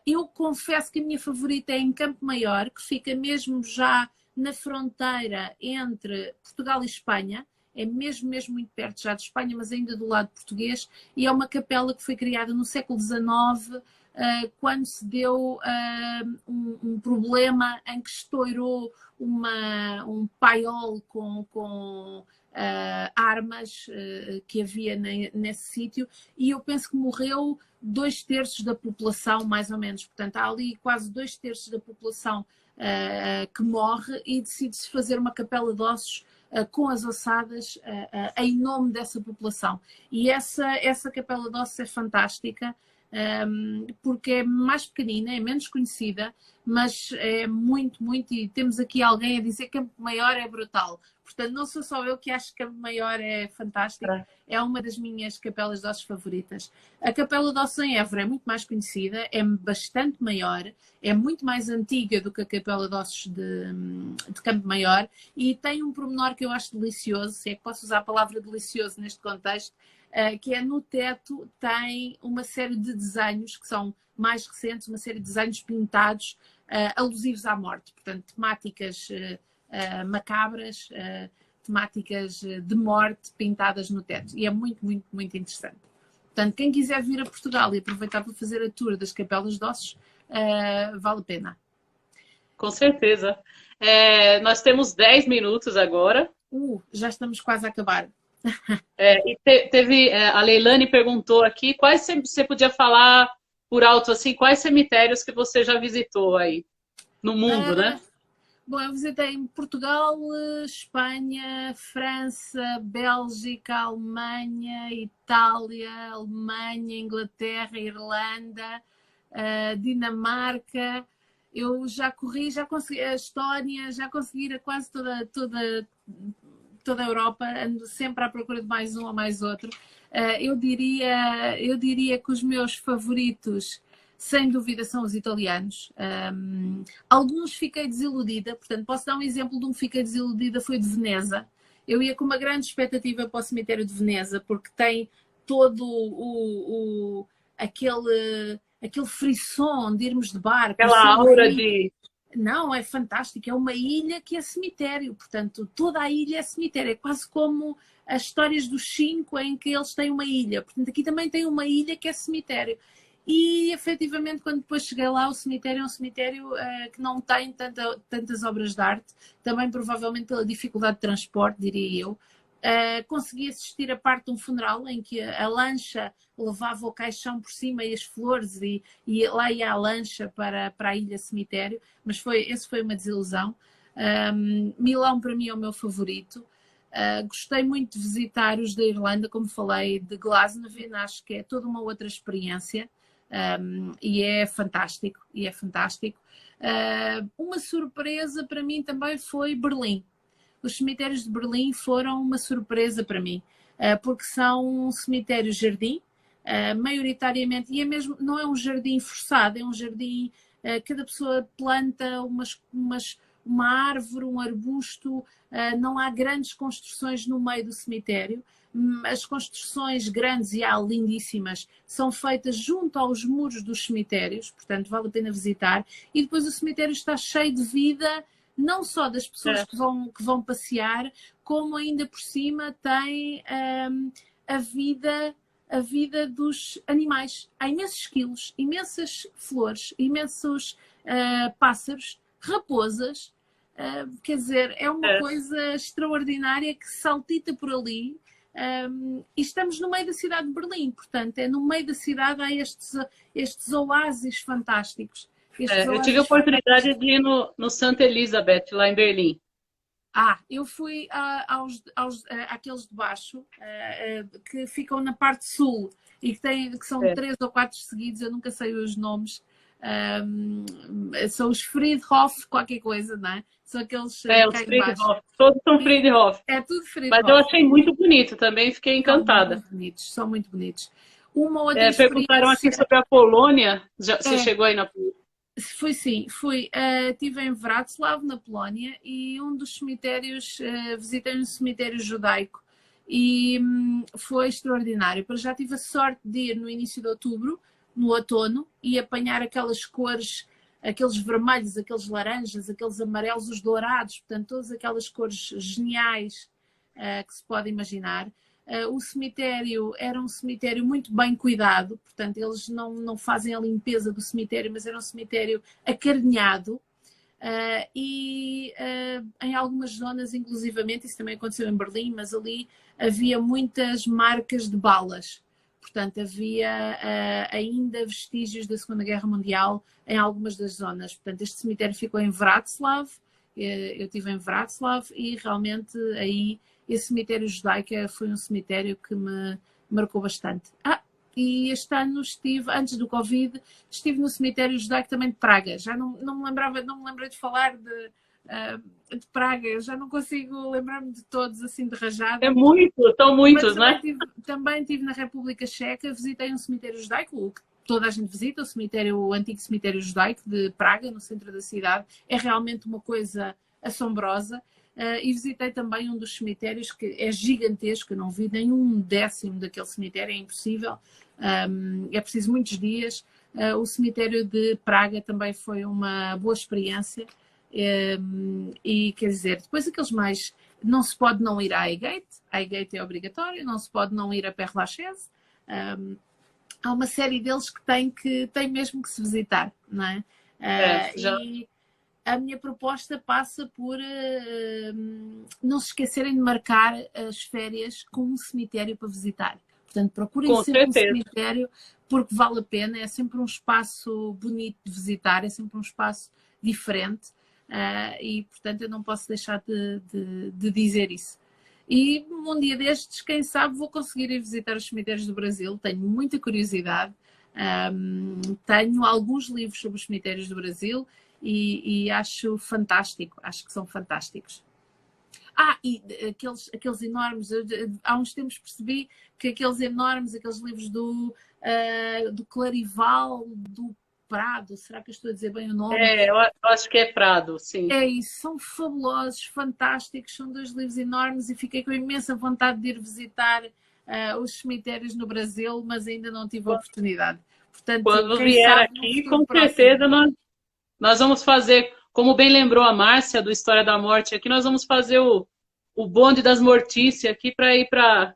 Eu confesso que a minha favorita é em Campo Maior, que fica mesmo já na fronteira entre Portugal e Espanha, é mesmo muito perto já de Espanha, mas ainda do lado português, e é uma capela que foi criada no século XIX, quando se deu um problema em que estourou um paiol com armas que havia nesse sítio, e eu penso que morreu 2/3 da população, mais ou menos. Portanto, há ali quase 2/3 da população que morre, e decide-se fazer uma capela de ossos com as ossadas em nome dessa população. E essa capela de ossos é fantástica, porque é mais pequenina, é menos conhecida, mas é muito, e temos aqui alguém a dizer que Campo Maior é brutal. Portanto, não sou só eu que acho que Campo Maior é fantástico, é uma das minhas capelas de ossos favoritas. A Capela de Ossos em Évora é muito mais conhecida, é bastante maior, é muito mais antiga do que a Capela de Ossos de Campo Maior, e tem um pormenor que eu acho delicioso, se é que posso usar a palavra delicioso neste contexto, que é no teto tem uma série de desenhos que são mais recentes, uma série de desenhos pintados alusivos à morte, portanto, temáticas macabras, temáticas de morte pintadas no teto. E é muito, muito, muito interessante. Portanto, quem quiser vir a Portugal e aproveitar para fazer a tour das Capelas de Ossos, vale a pena. Com certeza. Nós temos 10 minutos agora. Já estamos quase a acabar. A Leilane perguntou aqui, quais você podia falar por alto assim, quais cemitérios que você já visitou aí no mundo, né? Bom, eu visitei em Portugal, Espanha, França, Bélgica, Alemanha, Itália, Alemanha, Inglaterra, Irlanda, Dinamarca. Eu já corri, já consegui a Estónia, já consegui ir a quase toda a Europa, ando sempre à procura de mais um ou mais outro. Eu diria que os meus favoritos, sem dúvida, são os italianos. Alguns fiquei desiludida, portanto, posso dar um exemplo de um que fiquei desiludida, foi de Veneza. Eu ia com uma grande expectativa para o cemitério de Veneza, porque tem todo aquele frisson de irmos de barco. Aquela aura de... Não, é fantástico. É uma ilha que é cemitério. Portanto, toda a ilha é cemitério. É quase como as histórias dos 5 em que eles têm uma ilha. Portanto, aqui também tem uma ilha que é cemitério. E, efetivamente, quando depois cheguei lá, o cemitério é um cemitério que não tem tantas obras de arte. Também, provavelmente, pela dificuldade de transporte, diria eu. Consegui assistir a parte de um funeral em que a lancha levava o caixão por cima e as flores e lá ia a lancha para a ilha cemitério, mas esse foi uma desilusão. Milão para mim é o meu favorito. Gostei muito de visitar os da Irlanda, como falei, de Glasnevin, acho que é toda uma outra experiência. E é fantástico, uma surpresa para mim também foi Berlim. Os cemitérios de Berlim foram uma surpresa para mim, porque são um cemitério-jardim, maioritariamente, e não é um jardim forçado, é um jardim, cada pessoa planta uma árvore, um arbusto, não há grandes construções no meio do cemitério. As construções grandes e lindíssimas são feitas junto aos muros dos cemitérios, portanto vale a pena visitar, e depois o cemitério está cheio de vida, não só das pessoas que vão passear, como ainda por cima tem a vida dos animais. Há imensos esquilos, imensas flores, imensos pássaros, raposas. Quer dizer, é uma coisa extraordinária que saltita por ali. E estamos no meio da cidade de Berlim, portanto, no meio da cidade há estes oásis fantásticos. Eu tive a oportunidade de ir no Santa Elizabeth, lá em Berlim. Eu fui àqueles de baixo, que ficam na parte sul e que são 3 ou 4 seguidos, eu nunca sei os nomes. São os Friedhof, qualquer coisa, não é? São aqueles os Friedhof, todos são Friedhof. É tudo Friedhof. Mas eu achei muito bonito também, fiquei encantada. São muito bonitos. Uma outra perguntaram aqui sobre a Polônia, você chegou aí na Polônia? Fui sim, estive em Wrocław, na Polónia, e um dos cemitérios, visitei um cemitério judaico e foi extraordinário. Para já tive a sorte de ir no início de outubro, no outono, e apanhar aquelas cores, aqueles vermelhos, aqueles laranjas, aqueles amarelos, os dourados, portanto, todas aquelas cores geniais que se pode imaginar. O cemitério era um cemitério muito bem cuidado, portanto, eles não fazem a limpeza do cemitério, mas era um cemitério acarinhado. Em algumas zonas, inclusivamente, isso também aconteceu em Berlim, mas ali havia muitas marcas de balas. Portanto, havia ainda vestígios da Segunda Guerra Mundial em algumas das zonas. Portanto, este cemitério ficou em Wrocław, eu estive em Wrocław e realmente aí esse cemitério judaico foi um cemitério que me marcou bastante. E este ano antes do Covid, estive no cemitério judaico também de Praga. Já não me lembrei de falar de Praga, já não consigo lembrar-me de todos assim de rajada. São muitos, não é? Também estive na República Checa, visitei um cemitério judaico, o que toda a gente visita, o antigo cemitério judaico de Praga, no centro da cidade. É realmente uma coisa assombrosa. E visitei também um dos cemitérios que é gigantesco, eu não vi nem 1/10 daquele cemitério, é impossível, é preciso muitos dias. O cemitério de Praga também foi uma boa experiência, e quer dizer, depois aqueles mais não se pode não ir à Highgate. A Highgate é obrigatório, não se pode não ir a Père Lachaise. Há uma série deles que tem mesmo que se visitar, não é? E a minha proposta passa por não se esquecerem de marcar as férias com um cemitério para visitar. Portanto, procurem sempre um cemitério, porque vale a pena, é sempre um espaço bonito de visitar, é sempre um espaço diferente e, portanto, eu não posso deixar de dizer isso. E um dia destes, quem sabe, vou conseguir ir visitar os cemitérios do Brasil. Tenho muita curiosidade. Tenho alguns livros sobre os cemitérios do Brasil e acho fantástico. Acho que são fantásticos. E aqueles enormes. Há uns tempos percebi que aqueles enormes, aqueles livros do Clarival, do Prado, será que eu estou a dizer bem o nome? Eu acho que é Prado, sim. É isso, são fabulosos, fantásticos, são 2 livros enormes e fiquei com imensa vontade de ir visitar os cemitérios no Brasil, mas ainda não tive a oportunidade. Portanto, quando vier aqui, com certeza nós vamos fazer, como bem lembrou a Márcia do História da Morte aqui, nós vamos fazer o bonde das mortícias aqui para ir para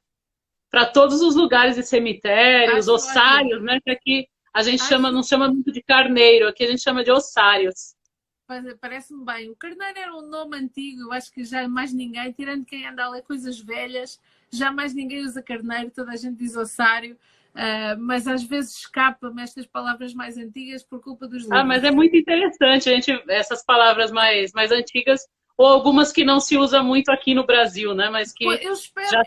todos os lugares de cemitérios, ossários, né? Que aqui a gente não chama muito de carneiro, aqui a gente chama de ossários. Parece-me bem. O carneiro era um nome antigo, eu acho que já mais ninguém, tirando quem anda a ler coisas velhas, já mais ninguém usa carneiro, toda a gente diz ossário, mas às vezes escapa-me estas palavras mais antigas por culpa dos livros. Mas é muito interessante, essas palavras mais antigas, ou algumas que não se usa muito aqui no Brasil, né? Mas que eu espero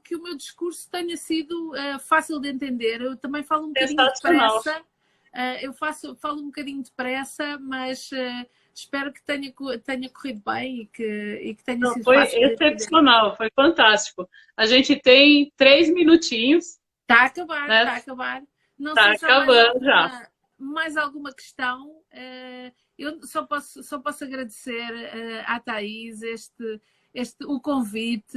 que o meu discurso tenha sido fácil de entender. Eu também falo um bocadinho depressa. Falo um bocadinho depressa, mas espero que tenha corrido bem e que tenha sido fácil. Foi excepcional, foi fantástico. A gente tem 3 minutinhos. Está a acabar, né? Está a acabar. Não está acabando já. Mais alguma questão? Eu só posso agradecer à Thaís o convite,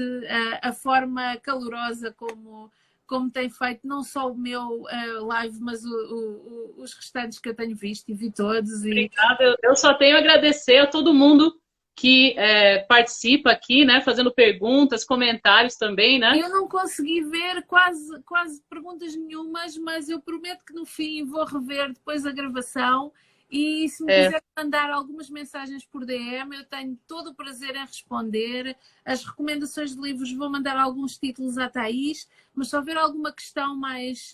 a forma calorosa como tem feito não só o meu live, mas os restantes que eu tenho visto e vi todos. Obrigada. Eu só tenho a agradecer a todo mundo que participa aqui, né, fazendo perguntas, comentários também, né? Eu não consegui ver quase perguntas nenhumas, mas eu prometo que no fim vou rever depois a gravação. E se me quiser mandar algumas mensagens por DM, eu tenho todo o prazer em responder. As recomendações de livros, vou mandar alguns títulos à Thaís, mas se houver alguma questão mais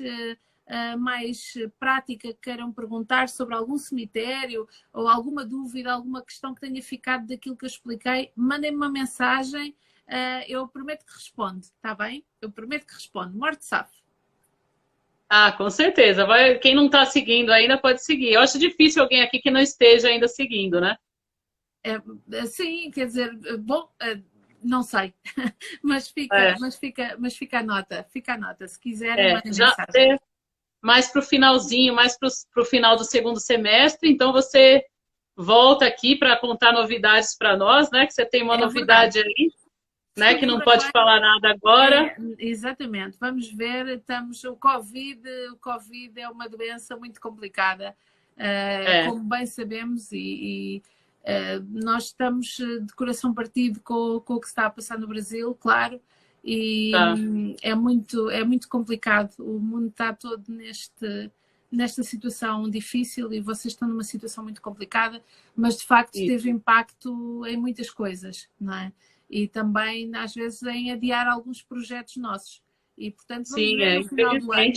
prática que queiram perguntar sobre algum cemitério ou alguma dúvida, alguma questão que tenha ficado daquilo que eu expliquei, mandem-me uma mensagem. Eu prometo que respondo, está bem? Eu prometo que respondo. Morte Safo. Com certeza. Quem não está seguindo ainda pode seguir. Eu acho difícil alguém aqui que não esteja ainda seguindo, né? Sim, quer dizer, bom, não sei, mas fica a nota. Fica a nota. Se quiserem, mandem mensagem. Mais para o finalzinho, mais para o final do segundo semestre, então você volta aqui para contar novidades para nós, né? Que você tem uma novidade aí. Né, que não pode falar nada agora. Exatamente. Vamos ver, o Covid é uma doença muito complicada, como bem sabemos, e nós estamos de coração partido com o que está a passar no Brasil, claro, e é muito complicado. O mundo está todo nesta situação difícil e vocês estão numa situação muito complicada, mas de facto teve impacto em muitas coisas, não é? E também, às vezes, em adiar alguns projetos nossos. E, portanto, vamos ver no final do ano.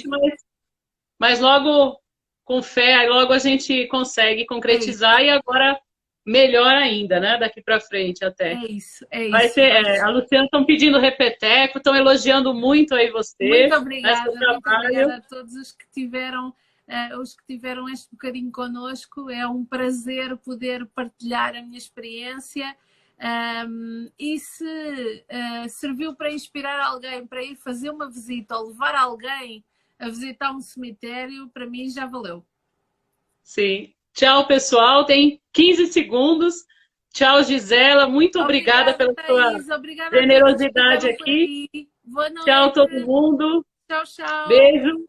Mas logo, com fé, logo a gente consegue concretizar e agora melhor ainda, né? Daqui para frente até. É isso. Vai ser, a Luciana estão pedindo repeteco, estão elogiando muito aí você. Muito obrigada a todos os que tiveram este bocadinho connosco. É um prazer poder partilhar a minha experiência. E se serviu para inspirar alguém para ir fazer uma visita ou levar alguém a visitar um cemitério, para mim já valeu. Sim. Tchau, pessoal. Tem 15 segundos. Tchau, Gisela. Muito obrigada pela sua generosidade aqui. Boa noite. Tchau, todo mundo. Tchau, tchau. Beijo.